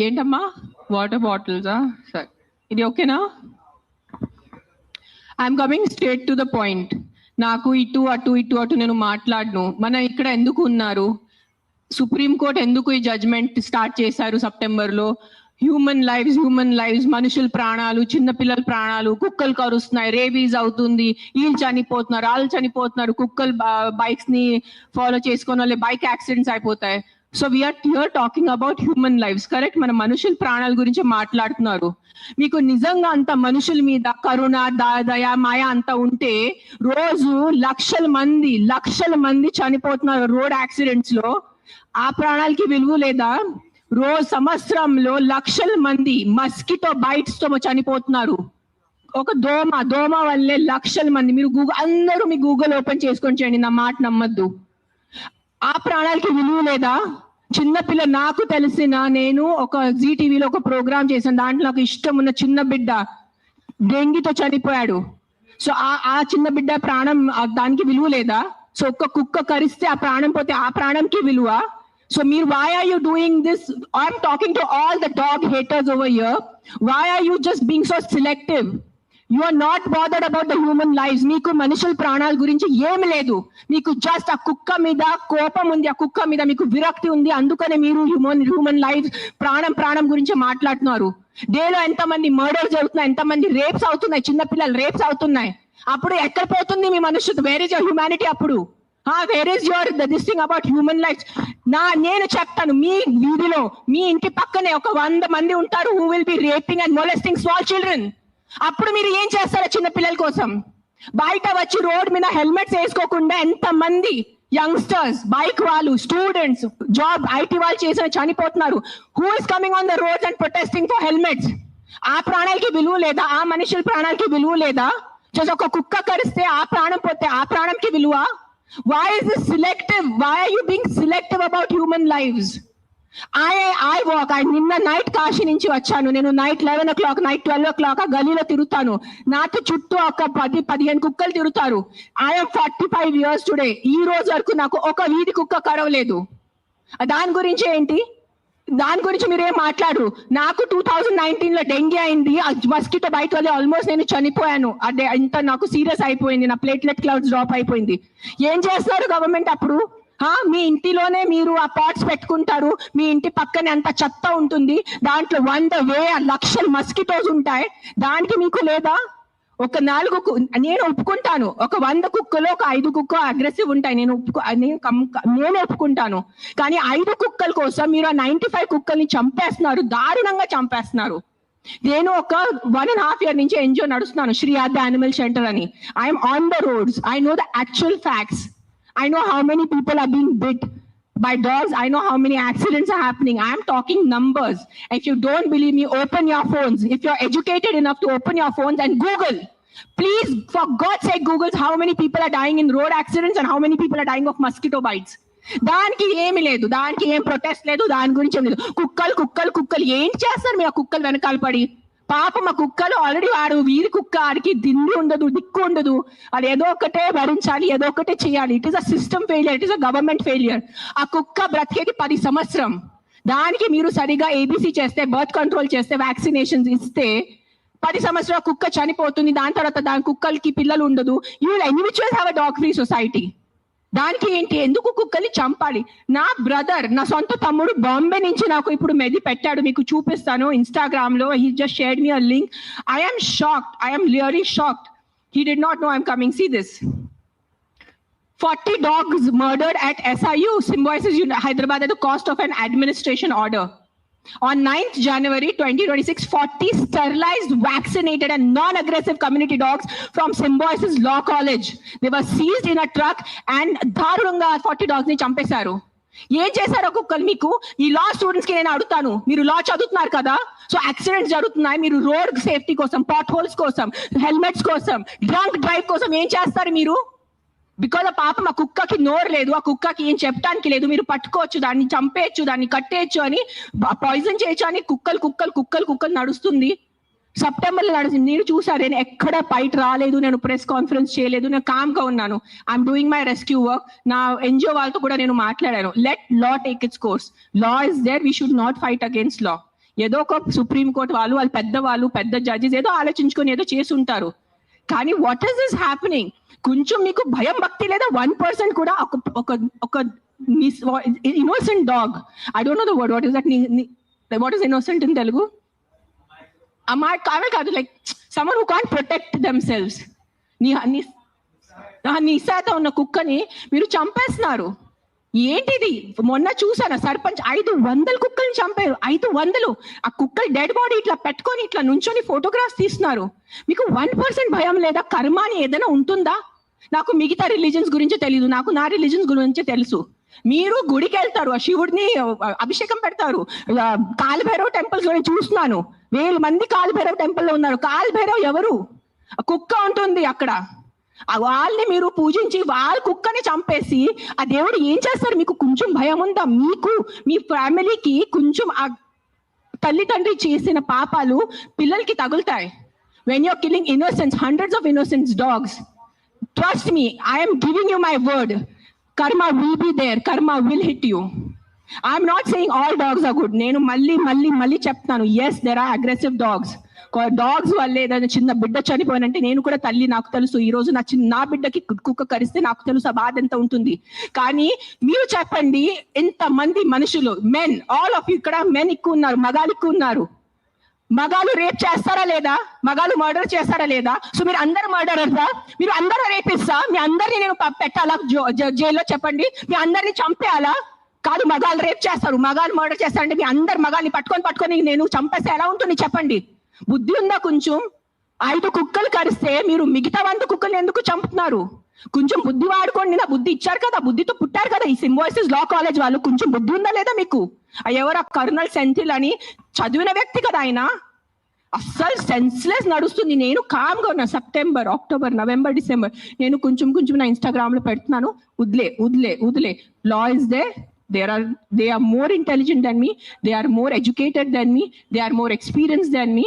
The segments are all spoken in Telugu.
ఏంటమ్మా వాటర్ బాటిల్సా? సరే, ఇది ఓకేనా? I'm coming straight to the point. నాకు ఇటు అటు నేను మాట్లాడను. మన ఇక్కడ ఎందుకు ఉన్నారు? సుప్రీంకోర్టు ఎందుకు ఈ జడ్జ్మెంట్ స్టార్ట్ చేశారు సెప్టెంబర్లో? హ్యూమన్ లైవ్స్, మనుషుల ప్రాణాలు, చిన్నపిల్లల ప్రాణాలు, కుక్కలు కరుస్తున్నాయి, రేబీస్ అవుతుంది, వీళ్ళు చనిపోతున్నారు, వాళ్ళు చనిపోతున్నారు, కుక్కలు బైక్స్ ని ఫాలో చేసుకున్న వాళ్ళే బైక్ యాక్సిడెంట్స్ అయిపోతాయి. So we're here talking about human lives, correct? మన మనుషుల ప్రాణాల గురించి మాట్లాడుతున్నారు. మీకు నిజంగా అంత మనుషుల మీద కరుణ, దయ, మాయ అంత ఉంటే రోజు లక్షల మంది చనిపోతున్నారు రోడ్ యాక్సిడెంట్స్ లో. ఆ ప్రాణాలకి విలువ లేదా? రోజు సంవత్సరంలో లక్షల మంది మస్కిటో బైట్స్ తో చనిపోతున్నారు. ఒక దోమ వల్లే లక్షల మంది. మీరు అందరూ మీ గూగుల్ ఓపెన్ చేసుకొని చేయండి, నా మాట నమ్మద్దు. ఆ ప్రాణాలకి విలువ లేదా? చిన్నపిల్ల, నాకు తెలిసిన, నేను ఒక జీటీవీలో ఒక ప్రోగ్రామ్ చేశాను, దాంట్లో నాకు ఇష్టం ఉన్న చిన్న బిడ్డ డెంగీతో చనిపోయాడు. సో ఆ చిన్న బిడ్డ ప్రాణం, దానికి విలువ లేదా? సో ఒక్క కుక్క కరిస్తే ఆ ప్రాణం పోతే ఆ ప్రాణంకి విలువ? So why are you doing this? I'm talking to all the dog haters over here. Why are you just being so selective? You are not bothered about the human lives. Meeku manushul pranal gurinchi em ledu. Meeku just a kukka mida kopam undi, a kukka mida meeku virakti undi, andukane meeru human lives pranam gurinchi maatladunaru. Day lo enta mandi murders jarugutunnayi, enta mandi rapes avutunnayi, chinna pillalu rapes avutunnayi. Appudu ekkada potundi మీ మనుషులు? Where is your humanity appudu? Where is your this thing about human lives? నేను చెప్తాను, మీ వీధిలో మీ ఇంటి పక్కనే ఒక 100 మంది ఉంటారు who will be raping and molesting small children. అప్పుడు మీరు ఏం చేస్తారో చిన్న పిల్లల కోసం? బయట వచ్చి రోడ్ మీద హెల్మెట్స్ వేసుకోకుండా ఎంత మంది యంగ్స్టర్స్, బైక్ వాళ్ళు, స్టూడెంట్స్, జాబ్ ఐటీ వాళ్ళు చేసిన చనిపోతున్నారు. Who is coming on the roads and protesting for helmets? ఆ ప్రాణాలకి విలువ లేదా? ఆ మనుషుల ప్రాణాలకి విలువ లేదా? ఒక కుక్క కరిస్తే ఆ ప్రాణం పోతే ఆ ప్రాణంకి విలువ? Why is this selective? Why are you being selective about human lives? I walk. నిన్న నైట్ కాశీ నుంచి వచ్చాను. నేను నైట్ 11 o'clock, నైట్ 12 o'clock ఆ గలీలో తిరుగుతాను. నాతో చుట్టూ ఒక 10-15 కుక్కలు తిరుగుతారు. I'm 45 years today. ఈ రోజు వరకు నాకు ఒక వీధి కుక్క కరవలేదు. దాని గురించి ఏంటి? దాని గురించి మీరేం మాట్లాడరు. నాకు 2019 లో డెంగీ అయింది, మస్కిటో బైట్ వల్ల ఆల్మోస్ట్ నేను చనిపోయాను. అదే ఇంత నాకు సీరియస్ అయిపోయింది, నా ప్లేట్లెట్ కౌంట్స్ డ్రాప్ అయిపోయింది. ఏం చేస్తారు గవర్నమెంట్ అప్పుడు? మీ ఇంటిలోనే మీరు ఆ పాట్స్ పెట్టుకుంటారు, మీ ఇంటి పక్కనే అంత చెత్త ఉంటుంది, దాంట్లో 100,000 లక్షల మస్కిటోస్ ఉంటాయి, దానికి మీకు లేదా? ఒక 4 నేను ఒప్పుకుంటాను, ఒక 100 కుక్కలు ఒక 5 కుక్క అగ్రెసివ్ ఉంటాయి, నేను ఒప్పుకుంటాను. కానీ 5 కుక్కల కోసం మీరు ఆ 95 కుక్కల్ని చంపేస్తున్నారు, దారుణంగా చంపేస్తున్నారు. నేను ఒక 1.5 year నుంచి ఎన్జిఓ నడుస్తున్నాను, శ్రీ ఆద్య యానిమల్ షెల్టర్ అని. I'm on the roads. I know the actual facts. I know how many people are being bit by dogs. I know how many accidents are happening. I am talking numbers. If you don't believe me, open your phones. If you're educated enough to open your phones and Google. Please, for God's sake, Google how many people are dying in road accidents and how many people are dying of mosquito bites. దానికి ఏమి లేదు, దానికి ఏం ప్రొటెస్ట్ లేదు, దాని గురించి ఏం లేదు. కుక్కలు ఏం చేస్తారు మీ ఆ కుక్కలు వెనకాల పడి? పాపం ఆ కుక్కలు ఆల్రెడీ వాడు వీధి కుక్క, ఆడికి దిండి ఉండదు, దిక్కు ఉండదు, అది ఏదో ఒకటే భరించాలి, ఏదో ఒకటే చేయాలి. It is a system failure, it is a government failure. ఆ కుక్క బ్రతికేది 10 సంవత్సరం. దానికి మీరు సరిగా ఏబీసీ చేస్తే, బర్త్ కంట్రోల్ చేస్తే, వ్యాక్సినేషన్స్ ఇస్తే 10 సంవత్సరాల కుక్క చనిపోతుంది. దాని తర్వాత దాని కుక్కలకి పిల్లలు ఉండదు. You will individuals have a dog free society. దానికి ఏంటి? ఎందుకు కుక్కల్ని చంపాలి? నా బ్రదర్, నా సొంత తమ్ముడు బాంబే నుంచి నాకు ఇప్పుడు మెది పెట్టాడు, మీకు చూపిస్తాను ఇన్స్టాగ్రామ్ లో. He just shared me a link. I am shocked. I am really shocked. He did not know I'm coming. See this. 40 dogs murdered at SIU, Symbiosis Hyderabad at the cost of an administration order. On 9th January 2026, 40 sterilized, vaccinated and non-aggressive community dogs from Symbiosis Law College. They were seized in a truck and దారుణంగా 40 dogs ని చంపేశారు. ఏం చేశారు కుక్కలు మీకు? ఈ లా స్టూడెంట్స్ కి నేను అడుగుతాను, మీరు లా చదువుతున్నారు కదా, సో యాక్సిడెంట్స్ జరుగుతున్నాయి, మీరు రోడ్ సేఫ్టీ కోసం, పాట్ హోల్స్ కోసం, హెల్మెట్స్ కోసం, డ్రంక్ డ్రైవ్ కోసం ఏం చేస్తారు మీరు? బికాజ్ ఆ పాపం ఆ కుక్కకి నోరు లేదు, ఆ కుక్కకి ఏం చెప్పడానికి లేదు. మీరు పట్టుకోవచ్చు, దాన్ని చంపేయచ్చు, దాన్ని కట్టేయచ్చు, అని పాయిజన్ చేయొచ్చు అని కుక్కలు నడుస్తుంది. సెప్టెంబర్ లో నడుస్తుంది. నేను చూసాను, నేను ఎక్కడ ఫైట్ రాలేదు, నేను ప్రెస్ కాన్ఫరెన్స్ చేయలేదు, నేను కామ్ గా ఉన్నాను. I'm doing my rescue work. నా ఎన్జిఓ వాళ్ళతో కూడా నేను మాట్లాడాను. Let law take its course. Law is there, we should not fight against law. ఏదో ఒక సుప్రీం కోర్ట్ వాళ్ళు పెద్దవాళ్ళు పెద్ద జడ్జెస్ ఏదో ఆలోచించుకొని ఏదో చేసి ఉంటారు. కానీ వాట్ ఈస్ దిస్ హ్యాపెనింగ్? కొంచెం మీకు భయం భక్తి లేదా? 1% కూడా ఒక innocent dog, I don't know the word, what is that, what is innocent in Telugu? కాదు, like someone who can't protect themselves. నిశాత ఉన్న కుక్కని మీరు చంపేస్తున్నారు. ఏంటిది? మొన్న చూసాను సర్పంచ్ 500 కుక్కల్ని చంపారు. 500. ఆ కుక్కలు డెడ్ బాడీ ఇట్లా పెట్టుకొని ఇట్లా నుంచొని ఫోటోగ్రాఫ్స్ తీస్తున్నారు. మీకు 1% భయం లేదా? కర్మ అని ఏదైనా ఉంటుందా? నాకు మిగతా రిలీజన్స్ గురించి తెలీదు, నాకు నా రిలీజన్స్ గురించి తెలుసు. మీరు గుడికి వెళ్తారు, ఆ శివుడిని అభిషేకం పెడతారు. కాలభైరవ్ టెంపుల్స్ లో చూస్తున్నాను, 1000 మంది కాలభైరవ్ టెంపుల్ లో ఉన్నారు. కాలభైరవ్ ఎవరు? కుక్క ఉంటుంది అక్కడ. వాళ్ళని మీరు పూజించి వాళ్ళ కుక్కని చంపేసి ఆ దేవుడు ఏం చేస్తారు? మీకు కొంచెం భయం ఉందా? మీకు మీ ఫ్యామిలీకి కొంచెం ఆ తల్లిదండ్రి చేసిన పాపాలు పిల్లలకి తగులుతాయి. When you're killing innocence, hundreds of innocent dogs, trust me, I am giving you my word, karma will be there, karma will hit you. I am not saying all dogs are good. నేను మళ్ళీ చెప్తాను, yes there are aggressive dogs. Dogs వల్ల ఏదైనా చిన్న బిడ్డ చనిపోయినంటే, నేను కూడా తల్లి, నాకు తెలుసు. ఈ రోజు నా బిడ్డకి కుక్క కరిస్తే నాకు తెలుసు ఆ బాధ ఎంత ఉంటుంది. కానీ మీరు చెప్పండి, ఇంతమంది మనుషులు, మెన్, ఆల్ ఆఫ్ యూ, ఇక్కడ మెన్ ఎక్కువ ఉన్నారు, మగాలు ఎక్కువ ఉన్నారు. మగాలు రేప్ చేస్తారా లేదా? మగాలు మర్డర్ చేస్తారా లేదా? సో మీరు అందరు మర్డరర్సా? మీరు అందరూ రేపిస్తా? మీ అందరినీ నేను పెట్టాలా జైల్లో? చెప్పండి, మీ అందరినీ చంపేయాలా? కాదు, మగాలు రేప్ చేస్తారు, మగాలు మర్డర్ చేస్తారంటే మీ అందరు మగాల్ని పట్టుకొని నేను చంపేస్తే ఎలా ఉంటుంది చెప్పండి? బుద్ధి ఉందా కొంచెం? 5 కుక్కలు కరిస్తే మీరు మిగతా 100 కుక్కల్ని ఎందుకు చంపుతున్నారు? కొంచెం బుద్ధి వాడుకోండి. నా బుద్ధి ఇచ్చారు కదా, బుద్ధితో పుట్టారు కదా ఈ సింబాయిసిస్ లా కాలేజ్ వాళ్ళు. కొంచెం బుద్ధి ఉందా లేదా మీకు? ఎవరు కర్నల్ సెంథిల్ అని చదివిన వ్యక్తి కదా ఆయన. అస్సలు సెన్స్లెస్ నడుస్తుంది. నేను కామ్గా ఉన్నా. సెప్టెంబర్, అక్టోబర్, నవంబర్, డిసెంబర్ నేను కొంచెం నా ఇన్స్టాగ్రామ్ లో పెడుతున్నాను, వదిలే. Law is they. They are more intelligent than me, they are more educated than me, they are more experienced than me.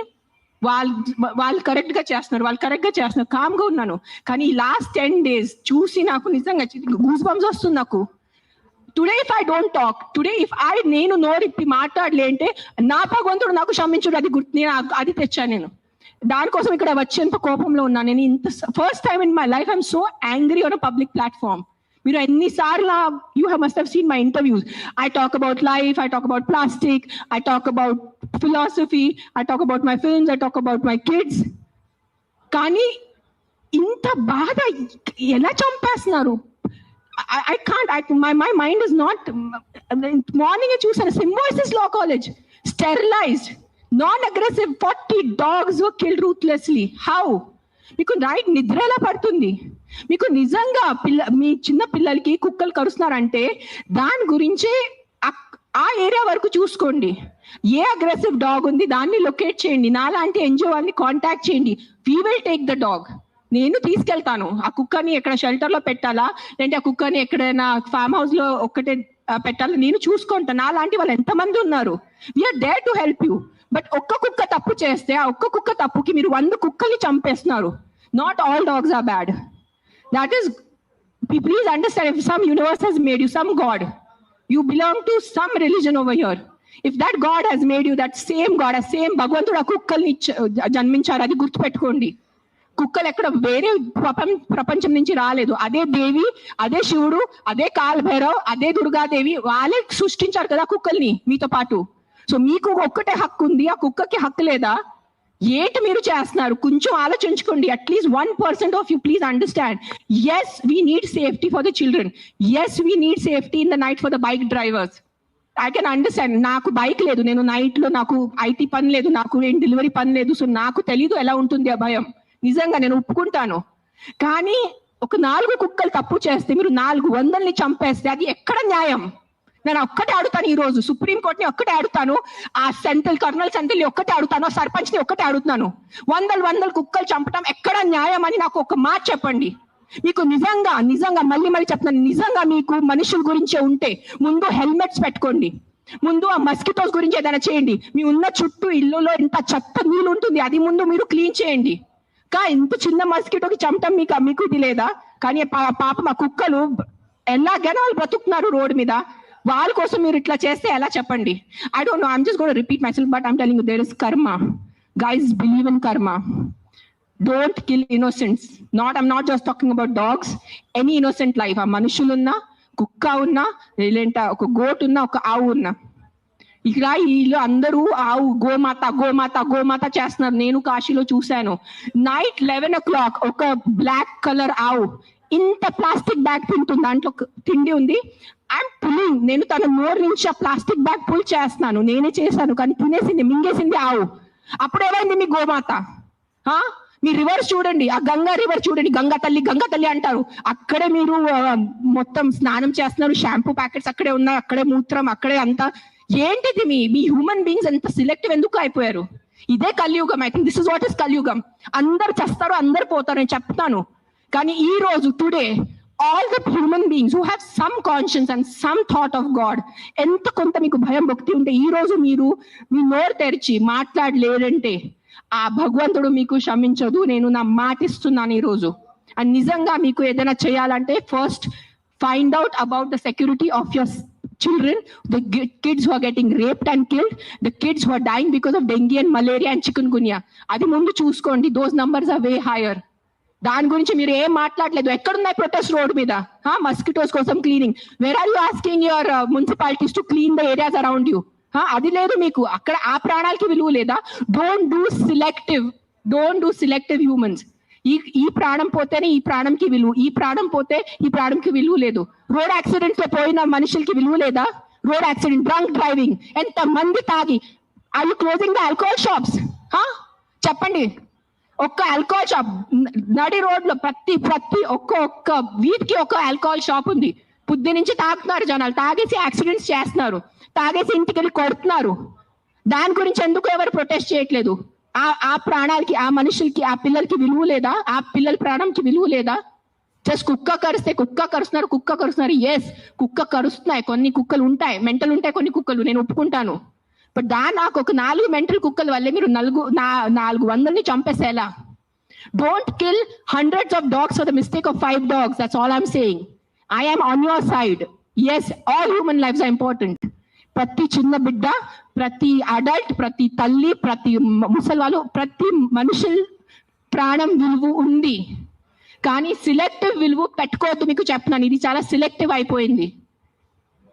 వాళ్ళు కరెక్ట్ గా చేస్తున్నారు, కామ్ గా ఉన్నాను. కానీ ఈ లాస్ట్ 10 days చూసి నాకు నిజంగా గూస్ బంప్స్ వస్తుంది నాకు. Today if I don't talk, నేను నోరిప్పి మాట్లాడలే అంటే నా భగవంతుడు నాకు క్షమించుడు, అది తెచ్చాను నేను. దానికోసం ఇక్కడ వచ్చేంత కోపంలో ఉన్నాను నేను. ఇంత first time in my life I'm so angry on a public platform. మీరు ఎన్నిసార్లు must have seen my interviews. I talk about life, I talk about plastic, I talk about philosophy, I talk about my films, I talk about my kids. కానీ ఇంత బాధ ఎలా చంపేస్తున్నారు? I can't, my mind is not. Morning చూసాను, Symbiosis law college, sterilized, non-aggressive, 40 dogs were killed ruthlessly. How? మీకు నైట్ నిద్ర ఎలా పడుతుంది? మీకు నిజంగా మీ చిన్న పిల్లలకి కుక్కలు కరుస్తున్నారంటే దాని గురించి ఆ ఏరియా వరకు చూసుకోండి. ఏ అగ్రెసివ్ డాగ్ ఉంది దాన్ని లొకేట్ చేయండి. నాలాంటి ఎన్జిఓ వాళ్ళని కాంటాక్ట్ చేయండి. We will take the dog. నేను తీసుకెళ్తాను. ఆ కుక్కని ఎక్కడ షెల్టర్ లో పెట్టాలా, లేదంటే ఆ కుక్కని ఎక్కడైనా ఫామ్ హౌస్ లో ఒక్కటే పెట్టాలా, నేను చూసుకుంటాను. నాలాంటి వాళ్ళు ఎంతమంది ఉన్నారు. We're there to help you. But ఒక్క కుక్క తప్పు చేస్తే ఆ ఒక్క కుక్క తప్పుకి మీరు 100 కుక్కల్ని చంపేస్తున్నారు. Not all dogs are bad. That is, please understand, if some universe has made you, some God, you belong to some religion over here. If that God has made you, that same God, a same భగవంతుడు ఆ కుక్కల్ని జన్మించారు, అది గుర్తుపెట్టుకోండి. కుక్కలు ఎక్కడ వేరే ప్రపంచం నుంచి రాలేదు. అదే దేవి, అదే శివుడు, అదే కాలభైరవ్, అదే దుర్గాదేవి, వాళ్ళే సృష్టించారు కదా కుక్కల్ని మీతో పాటు. సో మీకు ఒక్కటే హక్కు ఉంది, ఆ కుక్కకి హక్కు లేదా? ఏంటి మీరు చేస్తున్నారు? కొంచెం ఆలోచించుకోండి. At least 1% of you please understand. Yes we need safety for the children. Yes we need safety in the night for the bike drivers. I can understand. నాకు బైక్ లేదు, నేను నైట్ లో నాకు ఐటీ పని లేదు, నాకు ఏం డెలివరీ పని లేదు. సో నాకు తెలీదు ఎలా ఉంటుంది ఆ భయం. నిజంగా నేను ఒప్పుకుంటాను. కానీ ఒక 4 కుక్కలు తప్పు చేస్తే మీరు 400ని చంపేస్తే అది ఎక్కడ న్యాయం? నేను ఒక్కటే అడుగుతాను, ఈ రోజు సుప్రీం కోర్టుని ఒక్కటే అడుగుతాను, ఆ కర్నల్ సెంథిల్ ఒక్కటే అడుగుతాను, ఆ సర్పంచ్ ని ఒక్కటే అడుగుతున్నాను. 100 కుక్కలు చంపడం ఎక్కడ న్యాయం అని నాకు ఒక మాట చెప్పండి. మీకు నిజంగా మళ్ళీ చెప్తున్నాను, నిజంగా మీకు మనుషుల గురించే ఉంటే ముందు హెల్మెట్స్ పెట్టుకోండి. ముందు ఆ మస్కిటోస్ గురించి ఏదైనా చేయండి. మీ ఉన్న చుట్టూ ఇల్లులో ఇంత చెత్త నీళ్ళు ఉంటుంది, అది ముందు మీరు క్లీన్ చేయండి. ఇంత చిన్న మస్కిటోకి చంపటం మీకు ఇది లేదా? కానీ పాపం ఆ కుక్కలు ఎలాగైనా వాళ్ళు బ్రతుకుతున్నారు రోడ్డు మీద. వాళ్ళ కోసం మీరు ఇట్లా చేస్తే ఎలా చెప్పండి? I don't know, I'm just going to repeat myself, but I'm telling you, there is karma. Guys, believe in karma. Don't kill innocents. I'm not just talking about dogs. Any innocent life. ఆ మనుషులున్నా, కుక్క ఉన్నా, లేదంటే ఒక గోట్ ఉన్నా, ఒక ఆవు ఉన్నా, ఇక్కడ వీళ్ళు అందరూ ఆవు గోమాత గోమాత గోమాత చేస్తున్నారు. నేను కాశీలో చూశాను. నైట్ 11 o'clock ఒక బ్లాక్ కలర్ ఆవు ఇంత ప్లాస్టిక్ బ్యాగ్ తింటుంది, దాంట్లో తిండి ఉంది. ఐఎమ్ పుల్లింగ్, నేను తన నోరు నుంచి ఆ ప్లాస్టిక్ బ్యాగ్ పుల్ చేస్తున్నాను, నేనే చేశాను, కానీ తినేసింది, మింగేసింది ఆవు. అప్పుడు ఏమైంది మీ గోమాత? మీ రివర్స్ చూడండి, ఆ గంగా రివర్ చూడండి, గంగా తల్లి అంటారు. అక్కడే మీరు మొత్తం స్నానం చేస్తున్నారు, షాంపూ ప్యాకెట్స్ అక్కడే ఉన్నాయి, అక్కడే మూత్రం, అక్కడే అంతా. ఏంటిది మీ హ్యూమన్ బీయింగ్స్ ఎంత సిలెక్టివ్ ఎందుకు అయిపోయారు? ఇదే కలియుగం. I think this is what is కలియుగం. అందరు చేస్తారు, అందరు పోతారు, నేను చెప్తాను. కానీ ఈ రోజు today all the human beings who have some conscience and some thought of God, ఎంత కొంత మీకు భయం భక్తి ఉంటే ఈ రోజు మీరు మీ నోరు తెరిచి మాట్లాడలేరంటే ఆ భగవంతుడు మీకు క్షమించదు. నేను నా మాట ఇస్తున్నాను ఈ రోజు. అండ్ నిజంగా మీకు ఏదైనా చేయాలంటే first find out about the security of your children, the kids who are getting raped and killed, the kids who are dying because of dengue and malaria and chikungunya. అది ముందు చూసుకోండి. those numbers are way higher. దాని గురించి మీరు ఏం మాట్లాడలేదు. ఎక్కడున్నాయి ప్రొటెస్ట్ రోడ్ మీద? మస్కిటోస్ కోసం cleaning. Where are you asking your municipalities to clean the areas around you? అది లేదు మీకు. అక్కడ ఆ ప్రాణాలకి విలువ లేదా? Don't do selective humans. ఈ ప్రాణం పోతేనే ఈ ప్రాణంకి విలువ, ఈ ప్రాణం పోతే ఈ ప్రాణంకి విలువ లేదు. రోడ్ యాక్సిడెంట్ లో పోయిన మనుషులకి విలువ లేదా? రోడ్ యాక్సిడెంట్, డ్రంక్ డ్రైవింగ్, ఎంత మంది తాగి. Are you closing the alcohol shops? చెప్పండి. ఒక్క ఆల్కహాల్ షాప్ నడి రోడ్ లో ప్రతి ఒక్క వీధికి ఒక ఆల్కహాల్ షాప్ ఉంది. పొద్దు నుంచి తాగుతున్నారు జనాలు, తాగేసి యాక్సిడెంట్స్ చేస్తున్నారు, తాగేసి ఇంటికి వెళ్ళి కొడుతున్నారు. దాని గురించి ఎందుకు ఎవరు ప్రొటెస్ట్ చేయట్లేదు? ఆ ప్రాణాలకి, ఆ మనుషులకి, ఆ పిల్లలకి విలువ లేదా? ఆ పిల్లల ప్రాణంకి విలువ లేదా? జస్ట్ కుక్క కరుస్తున్నారు. ఎస్, కుక్క కరుస్తున్నాయి, కొన్ని కుక్కలు ఉంటాయి, మెంటల్ ఉంటాయి కొన్ని కుక్కలు, నేను ఒప్పుకుంటాను. బట్ నాకు ఒక 4 మెంటల్ కుక్కల వల్లే మీరు 400 చంపేసేలా? Don't kill hundreds of dogs for the mistake of 5 dogs. That's all I'm saying. I am on your side. Yes, all human lives are important. ప్రతి చిన్న బిడ్డ, ప్రతి అడల్ట్, ప్రతి తల్లి, ప్రతి ముసలివాళ్ళు, ప్రతి మనుషుల ప్రాణం విలువ ఉంది. కానీ సిలెక్టివ్ విలువ పెట్టుకోవద్దు. మీకు చెప్తున్నాను, ఇది చాలా సిలెక్టివ్ అయిపోయింది.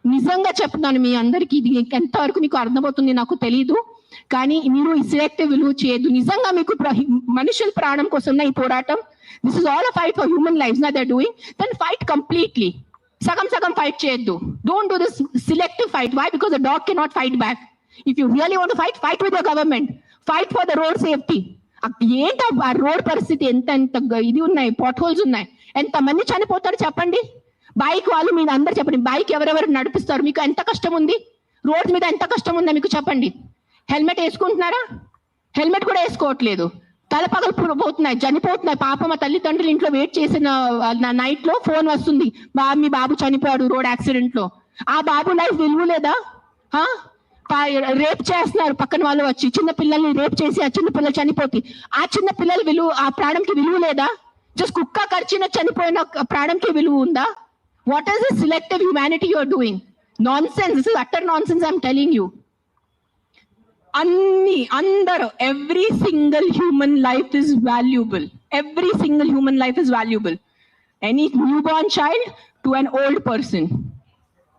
నిజంగా చెప్తున్నాను మీ అందరికి, ఇది ఎంతవరకు మీకు అర్థమవుతుంది నాకు తెలీదు, కానీ మీరు ఈ సిలెక్టివ్ విలువ చేయొద్దు. నిజంగా మీకు మనుషుల ప్రాణం కోసం ఈ పోరాటం, this is all a fight for human lifes నా they doing, then fight completely. సగం ఫైట్ చేయొద్దు. Don't do this selective fight. Why? Because the dog cannot fight back. If you really want to fight with the government, fight for the road safety. ఏంటి ఆ రోడ్ పరిస్థితి? ఎంత ఇది ఉన్నాయి, పాట్ హోల్స్ ఉన్నాయి, ఎంత మంది చనిపోతారు చెప్పండి. బైక్ వాళ్ళు మీరు అందరు చెప్పండి, బైక్ ఎవరెవరు నడిపిస్తారు? మీకు ఎంత కష్టం ఉంది? రోడ్ మీద ఎంత కష్టం ఉందా మీకు చెప్పండి. హెల్మెట్ వేసుకుంటున్నారా? హెల్మెట్ కూడా వేసుకోవట్లేదు. తల పగలు పోతున్నాయి, చనిపోతున్నాయి. పాప మా తల్లిదండ్రులు ఇంట్లో వెయిట్ చేసిన నైట్ లో ఫోన్ వస్తుంది, మీ బాబు చనిపోయాడు రోడ్ యాక్సిడెంట్ లో. ఆ బాబు లైఫ్ విలువ లేదా? రేప్ చేస్తున్నారు పక్కన వాళ్ళు వచ్చి, చిన్న పిల్లల్ని రేప్ చేసి ఆ చిన్న పిల్లలు చనిపోతే ఆ చిన్న పిల్లల విలువ, ఆ ప్రాణంకి విలువ లేదా? జస్ట్ కుక్క కరిచిన చనిపోయిన ప్రాణంకి విలువ ఉందా? What is the selective humanity you are doing? Nonsense. This is utter nonsense I'm telling you. అందరూ, every single human life is valuable. Every single human life is valuable. Any newborn child to an old person.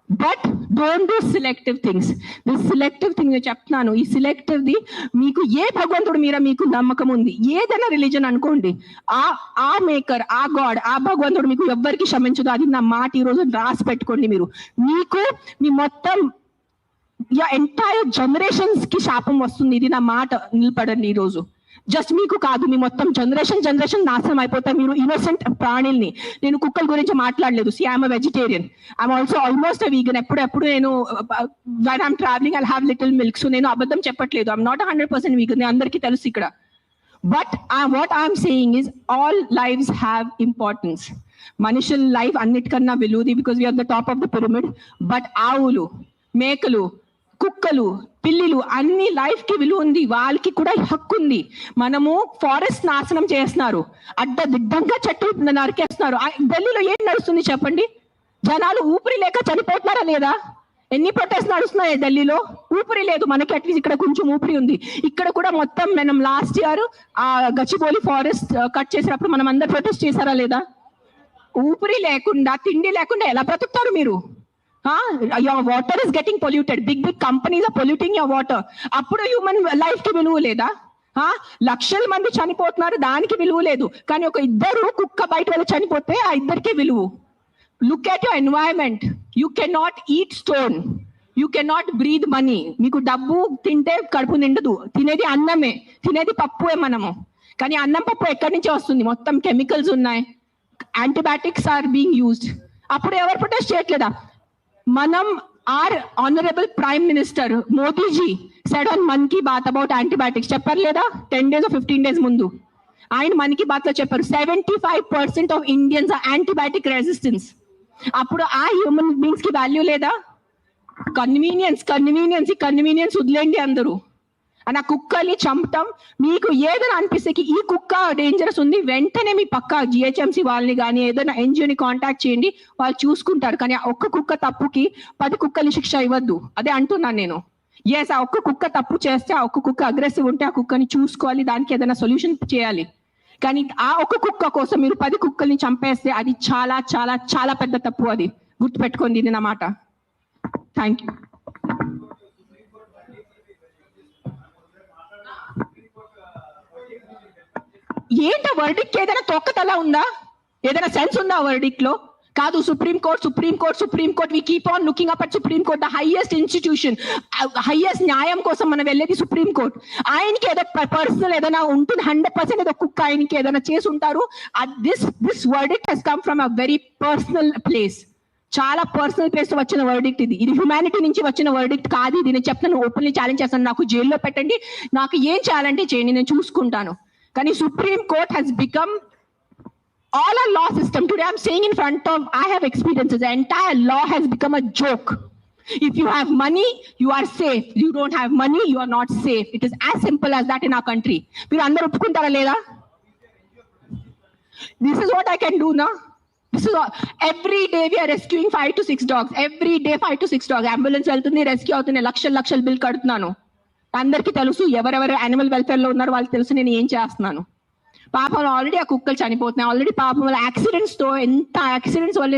But don't do selective things. This selective thing నేను చెప్తున్నాను, ఈ సెలెక్టివ్ ది మీకు ఏ భగవంతుడు మీద మీకు నమ్మకం ఉంది, ఏదైనా రిలీజన్ అనుకోండి, ఆ మేకర్, ఆ గాడ్, ఆ భగవంతుడు మీకు ఎవ్వరికి క్షమించదు. అది నా మాట ఈ రోజు రాసి పెట్టుకోండి. మీకు మీ మొత్తం ఎంటైర్ జనరేషన్స్ కి శాపం వస్తుంది. ఇది నా మాట, నిలబడండి ఈ రోజు. జస్ట్ మీకు కాదు, మీ మొత్తం జనరేషన్ నాశనం అయిపోతాయి. మీరు ఇన్నోసెంట్ ప్రాణుల్ని, నేను కుక్కల గురించి మాట్లాడలేదు. See I'm vegetarian, I'm also almost vegan. ఎప్పుడు నేను when I'm traveling I'll have little milk. So నేను అబద్ధం చెప్పట్లేదు. ఐఎమ్ నాట్ 100% వీగన్, అందరికీ తెలుసు ఇక్కడ. But what I'm saying is all lives have importance. మనుషుల లైఫ్ అన్నిటికన్నా విలువది, because we are the top of the pyramid. But ఆవులు, మేకలు, కుక్కలు, పిల్లిలు, అన్ని లైఫ్ కి విలువ ఉంది, వాళ్ళకి కూడా హక్కు ఉంది. మనము ఫారెస్ట్ నాశనం చేస్తున్నారు, అడ్డదిడ్డంగా చెట్టు నరికేస్తున్నారు. ఢిల్లీలో ఏం నడుస్తుంది చెప్పండి? జనాలు ఊపిరి లేక చనిపోతున్నారా లేదా? ఎన్ని ప్రొటెస్ట్ నడుస్తున్నాయి ఢిల్లీలో? ఊపిరి లేదు మనకి, అట్లీస్ట్ ఇక్కడ కొంచెం ఊపిరి ఉంది. ఇక్కడ కూడా మొత్తం మనం లాస్ట్ ఇయర్ ఆ గచ్చిబౌలి ఫారెస్ట్ కట్ చేసినప్పుడు మనం అందరు ప్రొటెస్ట్ చేశారా లేదా? ఊపిరి లేకుండా, తిండి లేకుండా ఎలా బ్రతుకుతారు మీరు? Your water is getting polluted, big companies are polluting your water. అప్పుడు హ్యూమన్ లైఫ్ కి విలువ లేదా? లక్షల మంది చనిపోతున్నారు, దానికి విలువ లేదు. కానీ ఒక ఇద్దరు కుక్క బయట వెళ్ళి చనిపోతే ఆ ఇద్దరికి విలువ. Look at your environment. You cannot eat stone, you cannot breathe money. మీకు డబ్బు తింటే కడుపు నిండదు, తినేది అన్నమే, తినేది పప్పుే మనము. కానీ అన్నం పప్పు ఎక్కడి నుంచి వస్తుంది? మొత్తం కెమికల్స్ ఉన్నాయి, యాంటీబయాటిక్స్ ఆర్ బీయింగ్ యూజ్డ్. అప్పుడు ఎవరు ప్రొటెస్ట్ చేయట్లేదా? మనం our honourable prime minister Modiji said on Mann Ki Baat about antibiotics. చెప్పారు లేదా? 10 days or 15 days ముందు ఆయన మన్ కీ బాత్ లో చెప్పారు 75% of Indians are antibiotic resistance. అప్పుడు ఆ హ్యూమన్ బీయింగ్స్ కి వాల్యూ లేదా? కన్వీనియన్స్ వదిలేండి అందరూ. ఆ కుక్కల్ని చంపటం మీకు ఏదైనా అనిపిస్తే ఈ కుక్క డేంజరస్ ఉంది, వెంటనే మీ పక్క జిహెచ్ఎంసీ వాళ్ళని కానీ ఏదైనా ఎన్జిఓని కాంటాక్ట్ చేయండి, వాళ్ళు చూసుకుంటారు. కానీ ఒక్క కుక్క తప్పుకి 10 కుక్కల్ని శిక్ష ఇవ్వద్దు. అదే అంటున్నాను నేను. ఎస్, ఆ ఒక్క కుక్క తప్పు చేస్తే, ఆ ఒక్క కుక్క అగ్రెసివ్ ఉంటే ఆ కుక్కని చూసుకోవాలి, దానికి ఏదైనా సొల్యూషన్ చేయాలి. కానీ ఆ ఒక్క కుక్క కోసం మీరు 10 కుక్కల్ని చంపేస్తే అది చాలా చాలా చాలా పెద్ద తప్పు. అది గుర్తుపెట్టుకోండి, ఇది నా మాట. Thank you. ఏంటి వర్డిక్ట్? ఏదైనా తొక్కతలా ఉందా? ఏదైనా సెన్స్ ఉందా వర్డిక్ట్ లో? కాదు. Supreme court we keep on looking up at supreme court, the highest institution, highest న్యాయం కోసం మనం వెళ్ళేది సుప్రీం కోర్ట్. ఆయనకి ఏదో పర్సనల్ ఏదైనా ఉంటుంది, 100% ఏదో కుక్క ఆయనకి ఏదైనా చేసి ఉంటారు. This verdict has come from a very personal place, చాలా పర్సనల్ ప్లేస్ తో వచ్చిన వర్డిక్ట్ ఇది. ఇది హ్యుమానిటీ నుంచి వచ్చిన వర్డిక్ట్ కాదు ఇది. నేను చెప్తాను, ఓపెన్లీ ఛాలెంజ్ చేస్తాను. నాకు జైల్లో పెట్టండి, నాకు ఏం చేయాలంటే చేయండి, నేను చూసుకుంటాను. కానీ supreme court has become all our law system. Today I'm saying in front of, I have experiences, the entire law has become a joke. If you have money, you are safe. You don't have money, you are not safe. It is as simple as that in our country. Meer andaru oppukuntara leda? This is what I can do now. This is all. Every day we are rescuing 5 to 6 dogs. Every day 5 to 6 dogs. Ambulance వెళ్తుంది, రెస్క్యూ అవుతుంది, లక్షల బిల్ కడుతున్నాను. అందరికీ తెలుసు, ఎవరెవరు యానిమల్ వెల్ఫేర్ లో ఉన్నారు వాళ్ళకి తెలుసు నేను ఏం చేస్తున్నాను. పాపం ఆల్రెడీ ఆ కుక్కలు చనిపోతున్నాయి. ఆల్రెడీ పాపం వల్ల యాక్సిడెంట్స్ తో, ఎంత యాక్సిడెంట్స్ వల్ల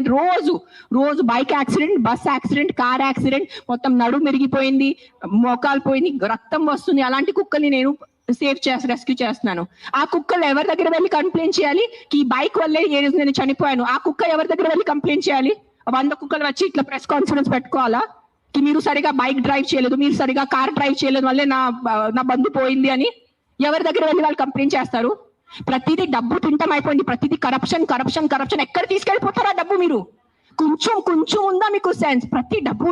రోజు bike accident, bus accident, car accident, మొత్తం నడుము మెరిగిపోయింది, మోకాలు పోయింది, రక్తం వస్తుంది. అలాంటి కుక్కల్ని నేను రెస్క్యూ చేస్తున్నాను. ఆ కుక్కలు ఎవరి దగ్గర వెళ్ళి కంప్లైంట్ చేయాలి? ఈ బైక్ వల్లే నేను చనిపోయాను. ఆ కుక్క ఎవరి దగ్గర వెళ్ళి కంప్లైంట్ చేయాలి? 100 కుక్కలు వచ్చి ఇట్లా ప్రెస్ కాన్ఫరెన్స్ పెట్టుకోవాలా? మీరు సరిగా బైక్ డ్రైవ్ చేయలేదు, మీరు సరిగా కార్ డ్రైవ్ చేయలేదు వల్లే నా బంధు పోయింది అని ఎవరి దగ్గర వెళ్ళి వాళ్ళు కంప్లైంట్ చేస్తారు? ప్రతిదీ డబ్బు తింటం అయిపోయింది, ప్రతిదీ కరప్షన్. ఎక్కడ తీసుకెళ్ళిపోతారా డబ్బు? మీరు కొంచెం ఉందా మీకు సెన్స్? ప్రతి డబ్బు.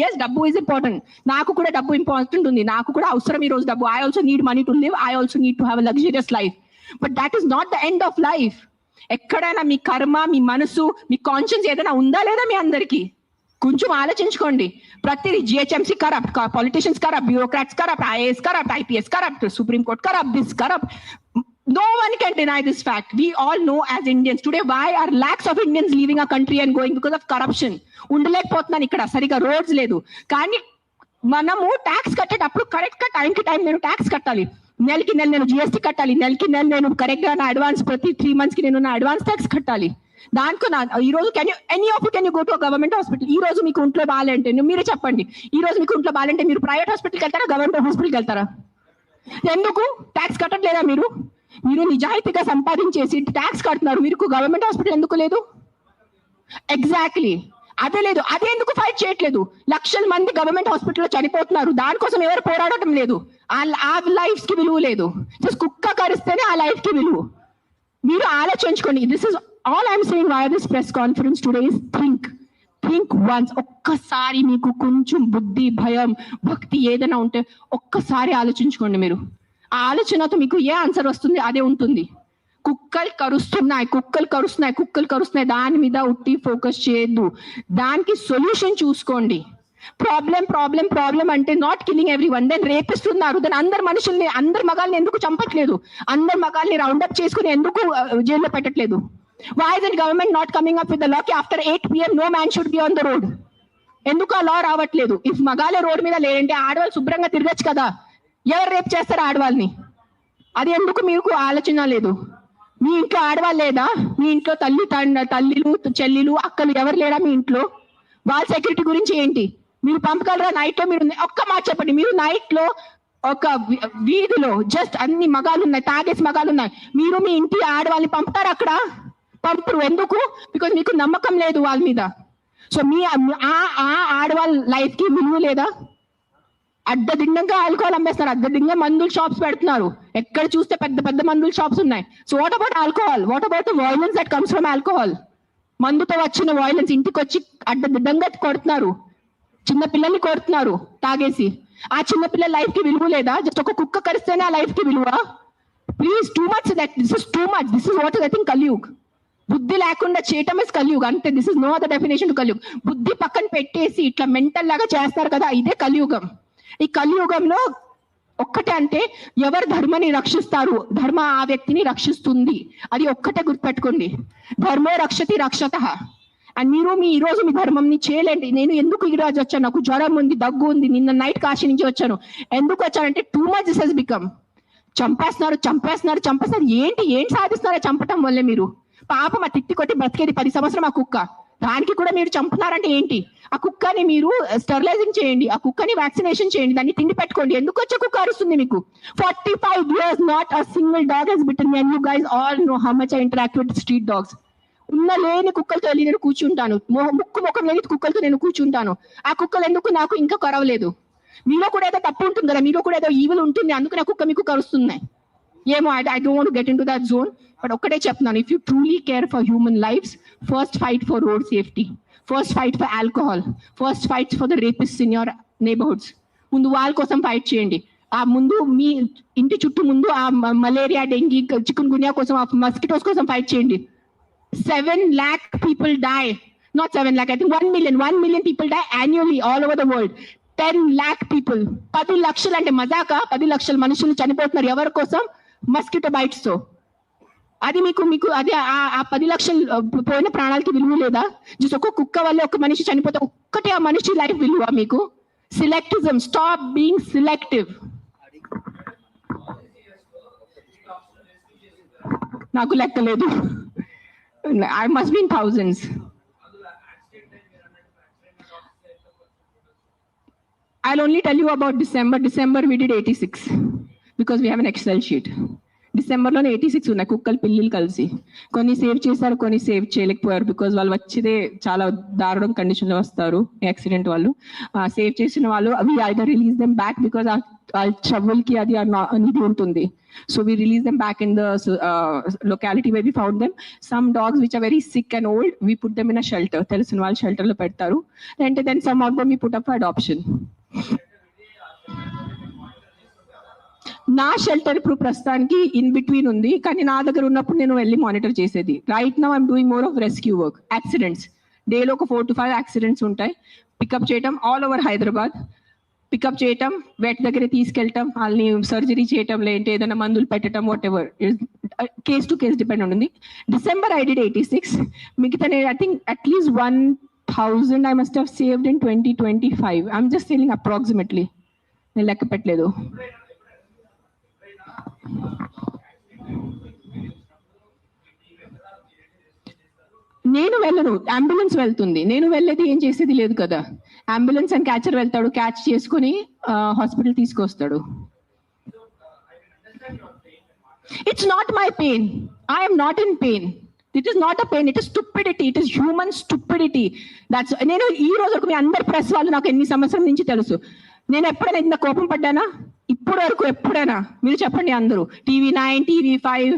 ఎస్, డబ్బు ఈజ్ ఇంపార్టెంట్. నాకు కూడా డబ్బు ఇంపార్టెంట్ ఉంది, నాకు కూడా అవసరం ఈ రోజు డబ్బు. I also need money to live, I also need to have a luxurious life. But that is not the end of life. ఎక్కడైనా మీ కర్మ, మీ మనసు, మీ కాన్షియన్స్ ఏదైనా ఉందా లేదా మీ అందరికి? కొంచెం ఆలోచించుకోండి. ప్రతిదీ GHMC corrupt, politicians corrupt, bureaucrats corrupt, IAS corrupt, IPS corrupt, supreme court corrupt, this corrupt. No one can deny this fact. We all know as Indians today why are lakhs of Indians leaving our country and going because of corruption. ఉండలేకపోతున్నాను ఇక్కడ, సరిగా రోడ్స్ లేదు. కానీ మనము ట్యాక్స్ కట్టేటప్పుడు కరెక్ట్ గా టైం కి టైం నేను ట్యాక్స్ కట్టాలి. నెలకి నెల నేను జిఎస్టీ కట్టాలి. నెలకి నెల నేను కరెక్ట్ గా నా అడ్వాన్స్, ప్రతి 3 months కి నేను నా అడ్వాన్స్ ట్యాక్స్ కట్టాలి. దానికో ఈ రోజు can you go to government hospital? ఈ రోజు మీకు ఇంట్లో బాగాలంటే మీరే చెప్పండి. ఈ రోజు మీకు ఇంట్లో బాగాలంటే మీరు ప్రైవేట్ హాస్పిటల్కి వెళ్తారా, గవర్నమెంట్ హాస్పిటల్కి వెళ్తారా? ఎందుకు ట్యాక్స్ కట్టట్లేదా? మీరు నిజాయితీగా సంపాదించేసి ట్యాక్స్ కడుతున్నారు, మీరు గవర్నమెంట్ హాస్పిటల్ ఎందుకు లేదు? ఎగ్జాక్ట్లీ అదే లేదు. అదే ఎందుకు ఫైట్ చేయట్లేదు? లక్షల మంది గవర్నమెంట్ హాస్పిటల్లో చనిపోతున్నారు, దానికోసం ఎవరు పోరాడటం లేదు. ఆ లైఫ్స్ కి విలువ లేదు. జస్ట్ కుక్క కరిస్తేనే ఆ లైఫ్ కి విలువ. మీరు ఆలోచించుకోండి. This is all I'm saying why this press conference today is think once. ఒక్కసారి మీకు కొంచెం బుద్ధి, భయం, భక్తి ఏదైనా ఉంటే ఒక్కసారి ఆలోచించుకోండి. మీరు ఆ ఆలోచనతో మీకు ఏ ఆన్సర్ వస్తుంది అదే ఉంటుంది. కుక్కలు కరుస్తున్నాయి, దాని మీద ఉట్టి ఫోకస్ చేయొద్దు. దానికి సొల్యూషన్ చూసుకోండి. ప్రాబ్లం అంటే not killing everyone. Then రేపిస్తున్నారు, దెన్ అందరు మగాల్ని ఎందుకు చంపట్లేదు? అందరు మగాల్ని రౌండప్ చేసుకుని ఎందుకు జైల్లో పెట్టట్లేదు? Why is the government not coming up with the law after 8 PM no man should be on the road? ఎందుకు ఆ లా రావట్లేదు? ఇఫ్ మగాలే రోడ్డు మీద లేదంటే ఆడవాళ్ళు శుభ్రంగా తిరగచ్చు కదా. ఎవరు రేపు చేస్తారు ఆడవాళ్ళని? అది ఎందుకు మీకు ఆలోచన లేదు? మీ ఇంట్లో ఆడవాళ్ళు లేదా? మీ ఇంట్లో తల్లిలు చెల్లిలు అక్కలు ఎవరు లేరా మీ ఇంట్లో? వాళ్ళ సెక్యూరిటీ గురించి ఏంటి? మీరు పంపగలరా? నైట్ లో మీరు ఒక్క మాట చెప్పండి, మీరు నైట్ లో ఒక వీధిలో జస్ట్ అన్ని మగాలు ఉన్నాయి, తాగేసి మగాలు ఉన్నాయి, మీరు మీ ఇంటి ఆడవాళ్ళని పంపుతారు అక్కడ? పంపరు. ఎందుకు? బికాజ్ మీకు నమ్మకం లేదు వాళ్ళ మీద. సో మీ ఆ ఆడవాళ్ళ లైఫ్ కి విలువ లేదా? అడ్డదిడ్డంగా ఆల్కహాల్ అమ్మేస్తున్నారు, అడ్డదిడ్డంగా మందుల షాప్స్ పెడుతున్నారు. ఎక్కడ చూస్తే పెద్ద పెద్ద మందుల షాప్స్ ఉన్నాయి. So what about alcohol? What about the violence that comes from alcohol? మందుతో వచ్చిన వైలెన్స్ ఇంటికి వచ్చి అడ్డదిడ్డంగా కొడుతున్నారు, చిన్న పిల్లల్ని కొడుతున్నారు తాగేసి. ఆ చిన్న పిల్లల లైఫ్ కి విలువ లేదా? జస్ట్ ఒక కుక్క కరిస్తేనే ఆ లైఫ్ కి విలువ? Please, too much. This is too much. This is what I think Kaliyug. బుద్ధి లేకుండా చేయటం ఇస్ కలియుగ్ అంతే. This is no other definition to Kaliyug. బుద్ధి పక్కన పెట్టేసి ఇట్లా మెంటల్ లాగా చేస్తారు కదా, ఇదే కలియుగం. ఈ కలియుగంలో ఒక్కటే అంటే ఎవరు ధర్మాన్ని రక్షిస్తారు, ధర్మ ఆ వ్యక్తిని రక్షిస్తుంది. అది ఒక్కటే గుర్తుపెట్టుకోండి. ధర్మో రక్షతి రక్షతః. అండ్ మీరు ఈ రోజు మీ ధర్మంని చేయలేండి. నేను ఎందుకు ఈ రోజు వచ్చాను? నాకు జ్వరం ఉంది, దగ్గు ఉంది, నిన్న నైట్ కాశీ నుంచి వచ్చాను. ఎందుకు వచ్చానంటే too much this has become. చంపేస్తున్నారు. ఏంటి సాధిస్తున్నారో చంపటం వల్లే? మీరు పాపం ఆ తిట్టి కొట్టి బ్రతికేది 10 సంవత్సరం ఆ కుక్క, దానికి కూడా మీరు చంపుతున్నారంటే ఏంటి? ఆ కుక్కని మీరు స్టెరిలైజింగ్ చేయండి, ఆ కుక్కని వ్యాక్సినేషన్ చేయండి, దాన్ని తిండి పెట్టుకోండి. ఎందుకు వచ్చే కుక్క అరుస్తుంది మీకు? 45 years not a single dog has bitten me, and you guys all know how much I interact with street dogs. ఉన్న లేని కుక్కలతో వెళ్ళి నేను కూర్చుంటాను, ముఖం లేని కుక్కలతో నేను కూర్చుంటాను. ఆ కుక్కలు ఎందుకు నాకు ఇంకా కరవలేదు? మీలో కూడా ఏదో తప్పు ఉంటుంది కదా, మీలో కూడా ఏదో ఈవిల్ ఉంటుంది, అందుకు నా కుక్క మీకు కరుస్తున్నాయి ఏమో. I don't want to get in to that zone. But ఒక్కటే చెప్తున్నాను, if you truly care for human lifes, first fight for road safety, first fight for alcohol, first fight for the rapist in your neighbourhoods. ముందు వాళ్ళ కోసం ఫైట్ చేయండి. ఆ ముందు మీ ఇంటి చుట్టూ ముందు ఆ మలేరియా, డెంగీ, చికున్ గున్యా కోసం, ఆ మస్కిటోస్ కోసం ఫైట్ చేయండి. 7 lakh people die, not 7 lakh, I think 1 million people die annually all over the world. 10 lakh people, 10 లక్షలు అంటే మజాకా? 10 లక్షల మనుషులు చనిపోతున్నారు ఎవరి కోసం? మస్కిటో బైట్స్ తో. అది మీకు అది ఆ 10 లక్షలు పోయిన ప్రాణాలకి విలువ లేదా? జస్ట్ ఒక కుక్క వల్ల ఒక మనిషి చనిపోతే ఒక్కటే ఆ మనిషి లైఫ్ విలువ మీకు? సెలెక్టిజం, స్టాప్ బీయింగ్ సెలెక్టివ్. నాకు లెక్కలేదు, I must be in thousands. I'll only tell you about December. December we did 86 because we have an Excel sheet. December లోనే 86 ఉన్నాయి కుక్కలు పిల్లలు కలిసి. కొన్ని సేవ్ చేశారు, కొన్ని సేవ్ చేయలేకపోయారు బికాజ్ వాళ్ళు వచ్చేదే చాలా దారుణం కండిషన్ లో వస్తారు యాక్సిడెంట్ వాళ్ళు. సేవ్ చేసిన వాళ్ళు we either release them back because ఆ ట్రబుల్ కి అది అనేది ఉంటుంది. So we release them back in the locality where we found them. Some dogs which are very sick and old, we put them in a shelter. Telesin wal shelter lo pettaru. And then some of them we put up for adoption. నా షెల్టర్ ఇప్పుడు ప్రస్తుతానికి ఇన్ బిట్వీన్ ఉంది, కానీ నా దగ్గర ఉన్నప్పుడు నేను వెళ్ళి మానిటర్ చేసేది. Right now I'm doing more of rescue work. Accidents డేలో ఒక 4 to 5 యాక్సిడెంట్స్ ఉంటాయి. పికప్ చేయటం ఆల్ ఓవర్ హైదరాబాద్, పికప్ చేయటం, వెట్ దగ్గర తీసుకెళ్ళటం, వాళ్ళని సర్జరీ చేయటం, లేదంటే ఏదైనా మందులు పెట్టడం, whatever, case to case depend ఉంటుంది. December I did 86. మిగతా I think at least 1000 I must have saved in 2025. I'm just telling approximately. నేను లెక్క పెట్టలేదు. నేను వెళ్ళను, అంబులెన్స్ వెళ్తుంది. నేను వెళ్ళేది ఏం చేసేది లేదు కదా. అంబులెన్స్ అండ్ క్యాచర్ వెళ్తాడు, క్యాచ్ చేసుకుని హాస్పిటల్ తీసుకొస్తాడు. It's not my pain. I'm not in pain. It is not a pain, it is stupidity. It is human stupidity. That's నేను ఈ రోజు వరకు మీ అందరి ప్రెస్ వాళ్ళు నాకు ఎన్ని సంవత్సరం నుంచి తెలుసు. నేను ఎప్పుడైనా ఇంత కోపం పడ్డానా? ఇప్పటి వరకు ఎప్పుడైనా? మీరు చెప్పండి అందరూ. TV9, TV5,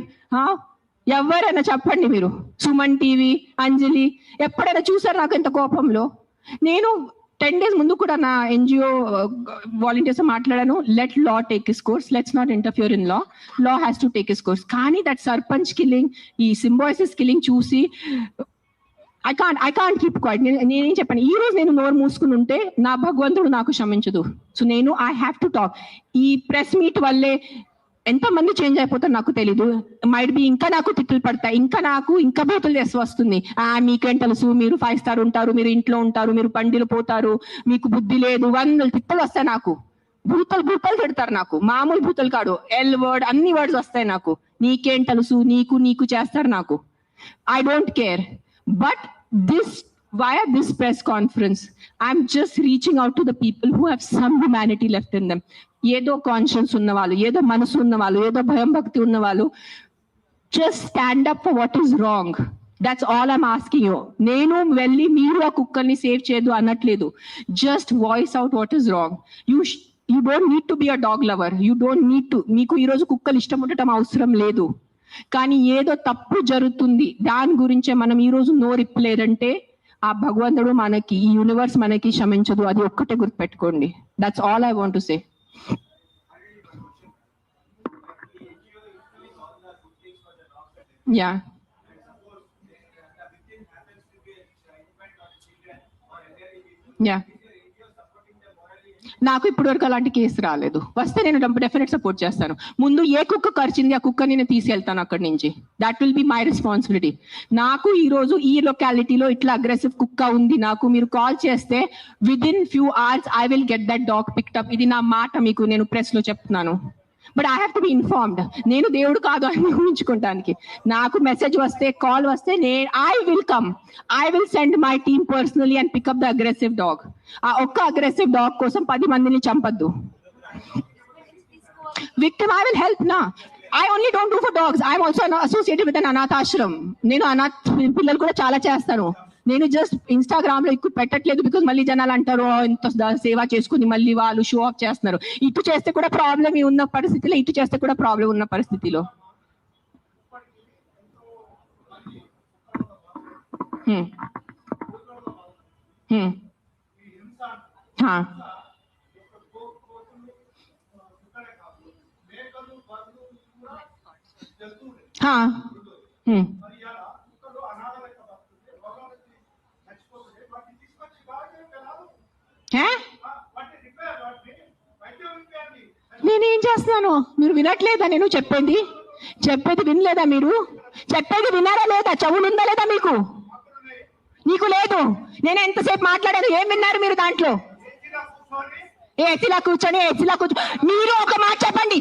ఎవరైనా చెప్పండి మీరు. సుమన్ టీవీ, అంజలి, ఎప్పుడైనా చూసారు నాకు ఇంత కోపంలో? నేను 10 days ముందు కూడా నా NGO వాలంటీర్స్ మాట్లాడాను. Let law take is course, let's not interfere in law, law has to take is course. కానీ దట్ సర్పంచ్ కిల్లింగ్, ఈ సింబాయిసిస్ కిల్లింగ్ చూసి ఐ కాంట్ కీప్ క్వైట్. నేనేం చెప్పాను, ఈ రోజు నేను నోరు మూసుకుని ఉంటే నా భగవంతుడు నాకు క్షమించదు. సో నేను ఐ హ్యావ్ టు టాక్. ఈ ప్రెస్ మీట్ వల్లే ఎంతమంది చేంజ్ అయిపోతారు నాకు తెలీదు. మైట్ బి ఇంకా నాకు తిట్లు పడతాయి, ఇంకా బూతులు చేసి వస్తుంది. మీకేం తెలుసు, మీరు 5 స్టార్ ఉంటారు, మీరు ఇంట్లో ఉంటారు, మీరు పండిలు పోతారు, మీకు బుద్ధి లేదు, 100 తిట్టలు వస్తాయి నాకు. భూతలు తిడతారు నాకు, మామూలు భూతలు కాదు, ఎల్ వర్డ్ అన్ని వర్డ్స్ వస్తాయి నాకు. నీకేం తెలుసు, నీకు చేస్తారు నాకు. I don't care. But via this press conference, I'm just reaching out to the people who have some humanity left in them. ఏదో కాన్షియన్స్ ఉన్న వాళ్ళు, ఏదో మనసు ఉన్న వాళ్ళు, ఏదో భయం భక్తి ఉన్న వాళ్ళు, just stand up for what is wrong. That's all I'm asking you. నేను వెళ్ళి మీరు ఆ కుక్కల్ని సేవ్ చేయదు అనట్లేదు. Just voice out what is wrong. You don't need to be a dog lover. You don't need to. మీకు ఈరోజు కుక్కలు ఇష్టం ఉండటం అవసరం లేదు. కానీ ఏదో తప్పు జరుగుతుంది, దాని గురించే మనం ఈ రోజు నోరిప్పలేదంటే ఆ భగవంతుడు మనకి, ఈ యూనివర్స్ మనకి క్షమించదు. అది ఒక్కటే గుర్తుపెట్టుకోండి. That's all I want to say. Yeah, yeah, నాకు ఇప్పటి వరకు అలాంటి కేసు రాలేదు. వస్తే నేను డెఫినెట్ సపోర్ట్ చేస్తాను. ముందు ఏ కుక్క కరిచింది ఆ కుక్కని నేను తీసుకెళ్తాను అక్కడి నుంచి. That will be my responsibility. నాకు ఈ రోజు ఈ లొకాలిటీలో ఇట్లా అగ్రెసివ్ కుక్క ఉంది, నాకు మీరు కాల్ చేస్తే within few hours I will get that dog picked up. ఇది నా మాట, మీకు నేను ప్రెస్ లో చెప్తున్నాను. But I have to be informed. నేను దేవుడు కాదు అని ఊహించుకుంటానికి. నాకు మెసేజ్ వస్తే, కాల్ వస్తే I will come. I will send my team personally and pick up the aggressive dog. ఆ ఒక్క అగ్రెసివ్ డాగ్ కోసం 10 మందిని చంపద్దు. విక్టిమ్ ఐ విల్ హెల్ప్ నా. I only don't do for dogs. I'm also associated with an అనాథ ఆశ్రమం. నేను అనాథ పిల్లలు కూడా చాలా చేస్తాను. నేను జస్ట్ ఇన్స్టాగ్రామ్ లో ఎక్కువ పెట్టట్లేదు, బికాజ్ మళ్ళీ జనాలు అంటారు ఇంత సేవ చేసుకుని మళ్ళీ వాళ్ళు షో ఆఫ్ చేస్తున్నారు. ఇటు చేస్తే కూడా ప్రాబ్లం ఉన్న పరిస్థితిలో, ఇటు చేస్తే కూడా ప్రాబ్లం ఉన్న పరిస్థితిలో. నేనేం చేస్తున్నాను? మీరు వినట్లేదా? నేను చెప్పేది వినలేదా? మీరు చెప్పేది విన్నారా లేదా? చెవులు ఉందా లేదా మీకు? నీకు లేదు. నేను ఎంతసేపు మాట్లాడాను, ఏం విన్నారు మీరు దాంట్లో? ఎచ్చిలా కూర్చొని మీరు ఒక మాట చెప్పండి.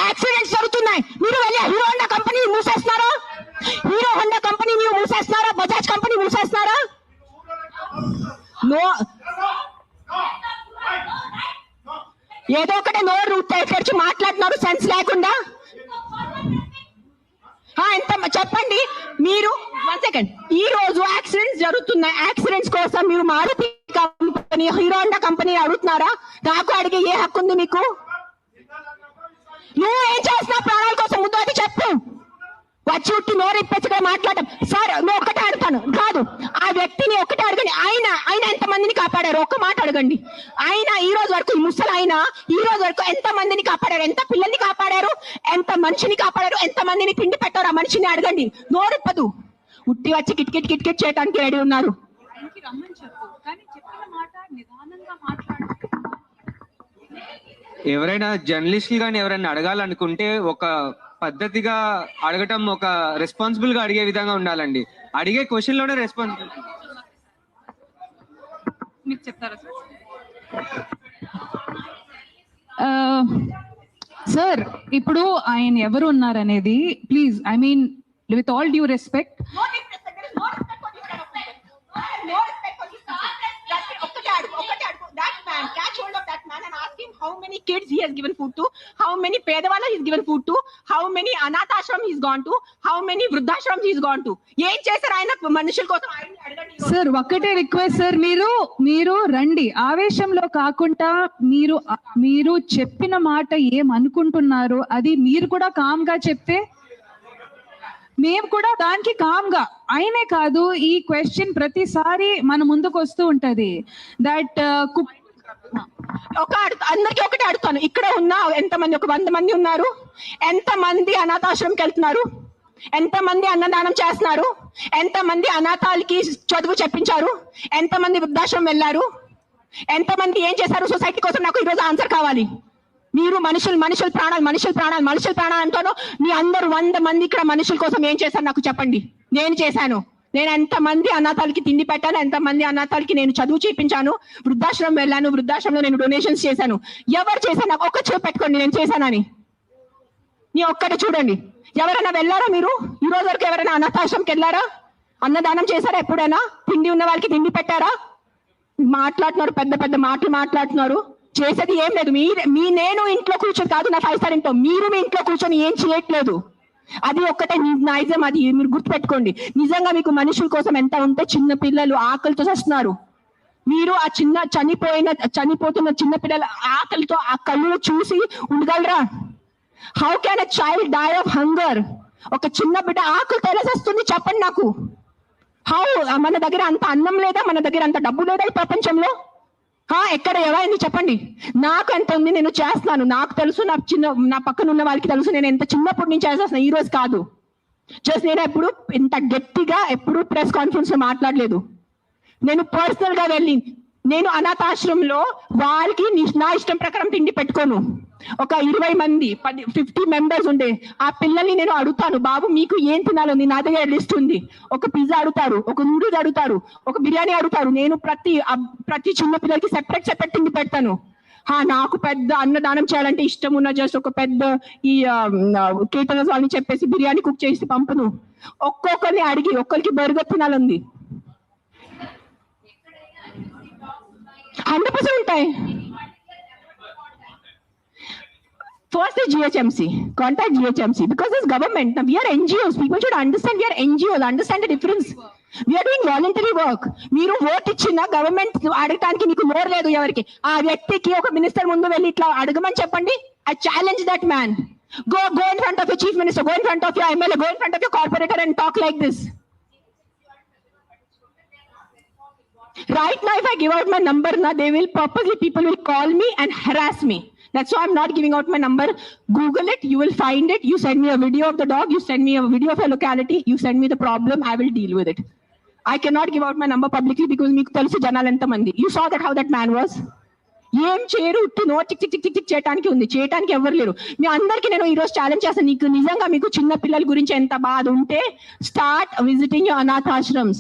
యాక్సిడెంట్స్ జరుగుతున్నాయి, మీరు వెళ్ళి హీరో హోండా కంపెనీ మూసేస్తున్నారా? బజాజ్ కంపెనీ మూసేస్తున్నారా? ఏదో ఒకటే నోరు తెరిచి మాట్లాడుతున్నారు సెన్స్ లేకుండా. ఎంత చెప్పండి మీరు. 1 సెకండ్. ఈ రోజు యాక్సిడెంట్స్ జరుగుతున్నాయి, యాక్సిడెంట్స్ కోసం మీరు Maruti company, Hero Honda company అడుగుతున్నారా? నాకు అడిగే ఏ హక్కు ఉంది మీకు? నువ్వు ఏం చేస్తున్నావు ప్రాణాల కోసం? ముందు అది చెప్పు. వచ్చి ఉట్టి నోరెప్పెచ్చగా మాట్లాడటం. సార్ నువ్వు ఒకటే అడుగుతాను కాదు, ఆ వ్యక్తిని ఒకటే అడగండి. ఆయన ఎంతమందిని కాపాడారు ఒక్క మాట అడగండి. ఆయన ఈ రోజు వరకు, ఈ ముసలి ఆయన ఈ రోజు వరకు ఎంత మందిని కాపాడారు? ఎంత పిల్లల్ని కాపాడారు? ఎంత మనిషిని కాపాడారు? ఎంత మందిని తిండి పెట్టారు? ఆ మనిషిని అడగండి. నోరెప్పదు. ఉట్టి వచ్చి కిట్కిట్ చేయడానికి రెడీ ఉన్నారు. ఎవరైనా జర్నలిస్టులు కానీ ఎవరైనా అడగాలనుకుంటే ఒక పద్ధతిగా అడగటం, ఒక రెస్పాన్సిబుల్ గా అడిగే విధంగా ఉండాలండి. అడిగే క్వశ్చన్ లోనే రెస్పాన్సిబుల్. మీకు చెప్తారా సార్? ఇప్పుడు ఆయన ఎవరు ఉన్నారనేది please, I mean with all due respect, how many kids he has given food to, how many pedavalla he has given food to, how many anath ashram he has gone to, how many vruddhashram he has gone to. ఏం చేశారు ఆయన మనుషుల కోసం? ఆయన అడగండి సార్. ఒక్కటే రిక్వెస్ట్ సార్, మీరు రండి, ఆవేశంలో కాకుండా మీరు చెప్పిన మాట ఏమనుకుంటున్నారు అది మీరు కూడా కామ్ గా చెప్తే మేము కూడా దానికి కామ్ గా. ఆయనే కాదు, ఈ క్వశ్చన్ ప్రతిసారి మన ముందుకు వస్తూ ఉంటది. దట్ అందరికి ఒకటే అడుగుతాను. ఇక్కడ ఉన్న ఎంతమంది, ఒక 100 మంది ఉన్నారు, ఎంతమంది అనాథాశ్రమంకి వెళ్తున్నారు? ఎంతమంది అన్నదానం చేస్తున్నారు? ఎంతమంది అనాథాలకి చదువు చెప్పించారు? ఎంతమంది వృద్ధాశ్రమం వెళ్ళారు? ఎంతమంది ఏం చేశారు సొసైటీ కోసం? నాకు ఈరోజు ఆన్సర్ కావాలి. మీరు మనుషుల ప్రాణాలు అంటాను. మీ అందరు 100 మంది ఇక్కడ మనుషుల కోసం ఏం చేశారు నాకు చెప్పండి. నేను చేశాను. నేను ఎంతమంది అనాథాలకి తిండి పెట్టాను, ఎంతమంది అనాథాలకి నేను చదువు చేయించాను, వృద్ధాశ్రమం వెళ్ళాను, వృద్ధాశ్రమంలో నేను డొనేషన్స్ చేశాను. ఎవరు చేశాను నాకు ఒక్క చేపు పెట్టుకోండి నేను చేశానని. నీ ఒక్కటి చూడండి. ఎవరైనా వెళ్ళారా మీరు? ఈ రోజు వరకు ఎవరైనా అనాథాశ్రమంకి వెళ్ళారా? అన్నదానం చేశారా ఎప్పుడైనా? తిండి ఉన్న వాళ్ళకి తిండి పెట్టారా? మాట్లాడుతున్నారు, పెద్ద పెద్ద మాటలు మాట్లాడుతున్నారు. చేసేది ఏం లేదు. నేను ఇంట్లో కూర్చొని కాదు, నా 5 స్టార్ ఇంట్లో మీరు మీ ఇంట్లో కూర్చొని ఏం చేయట్లేదు. అది ఒక్కటే నైజం. అది మీరు గుర్తుపెట్టుకోండి. నిజంగా మీకు మనుషుల కోసం ఎంత ఉంటే, చిన్న పిల్లలు ఆకలితో చేస్తున్నారు. మీరు ఆ చనిపోతున్న చిన్న పిల్లల ఆకలితో ఆ కళ్ళు చూసి ఉండగలరా? How can a child die of hunger? ఒక చిన్న బిడ్డ ఆకలితో ఎలా చేస్తుంది చెప్పండి నాకు. హౌ? మన దగ్గర అంత అన్నం లేదా? మన దగ్గర అంత డబ్బు లేదా ఈ ప్రపంచంలో? ఎక్కడ ఎవరైంది చెప్పండి. నాకు ఎంత ఉంది, నేను చేస్తున్నాను. నాకు తెలుసు, నా పక్కన ఉన్న వాళ్ళకి తెలుసు. నేను ఎంత చిన్నప్పటి నుంచి చేసేస్తున్నాను, ఈ రోజు కాదు. జస్ట్ నేను ఎప్పుడు ఇంత గట్టిగా ఎప్పుడు ప్రెస్ కాన్ఫరెన్స్ లో మాట్లాడలేదు. నేను పర్సనల్ గా వెళ్ళి నేను అనాథాశ్రమంలో వాళ్ళకి నా ఇష్టం ప్రకారం తిండి పెట్టుకోను. ఒక 20 మంది 50 మెంబర్స్ ఉండే ఆ పిల్లల్ని నేను అడుగుతాను, బాబు మీకు ఏం తినాలో? నా దగ్గర లిస్ట్ ఉంది. ఒక పిజ్జా అడుగుతారు, ఒక నూడిల్స్ అడుగుతారు, ఒక బిర్యానీ అడుగుతారు. నేను ప్రతి చిన్న పిల్లలకి సెపరేట్ తిండి పెడతాను. నాకు పెద్ద అన్నదానం చేయాలంటే ఇష్టం ఉన్న జస్ట్ ఒక పెద్ద ఈ కేటరర్స్ వాళ్ళని చెప్పేసి బిర్యానీ కుక్ చేసి పంపును. ఒక్కొక్కరిని అడిగి ఒక్కరికి బర్గర్ తినాలంది. 100% ఉంటాయి. First is GHMC. Contact GHMC because this government. Now we are NGOs. People should understand we are NGOs. Understand the difference. We are doing voluntary work. మీరు ఓట్ ఇచ్చిన గవర్నమెంట్ అడగటానికి మీకు నోరు లేదు ఎవరికి. ఆ వ్యక్తికి ఒక మినిస్టర్ ముందు వెళ్ళి ఇట్లా అడగమని చెప్పండి. I challenge that man. Go in front of your chief minister. Go in front of your MLA. Go in front of your corporator and talk like this. Right now, if I give out my number, people will call me and harass me. That's why I'm not giving out my number. Google it, you will find it. You send me a video of the dog, you send me a video of a locality, you send me the problem, I will deal with it. I cannot give out my number publicly because meeku telusu janalu enta mandi. You saw that how that man was. ఏం చేయరు, నో చిక్ చిక్ చిక్ చిక్ చేయడానికి ఉంది. చేయడానికి ఎవరు లేరు. మీ అందరికీ నేను ఈరోజు ఛాలెంజ్ చేస్తాను. నీకు నిజంగా మీకు చిన్న పిల్లల గురించి ఎంత బాధ ఉంటే స్టార్ట్ విజిటింగ్ యువర్ అనాథాశ్రమ్స్.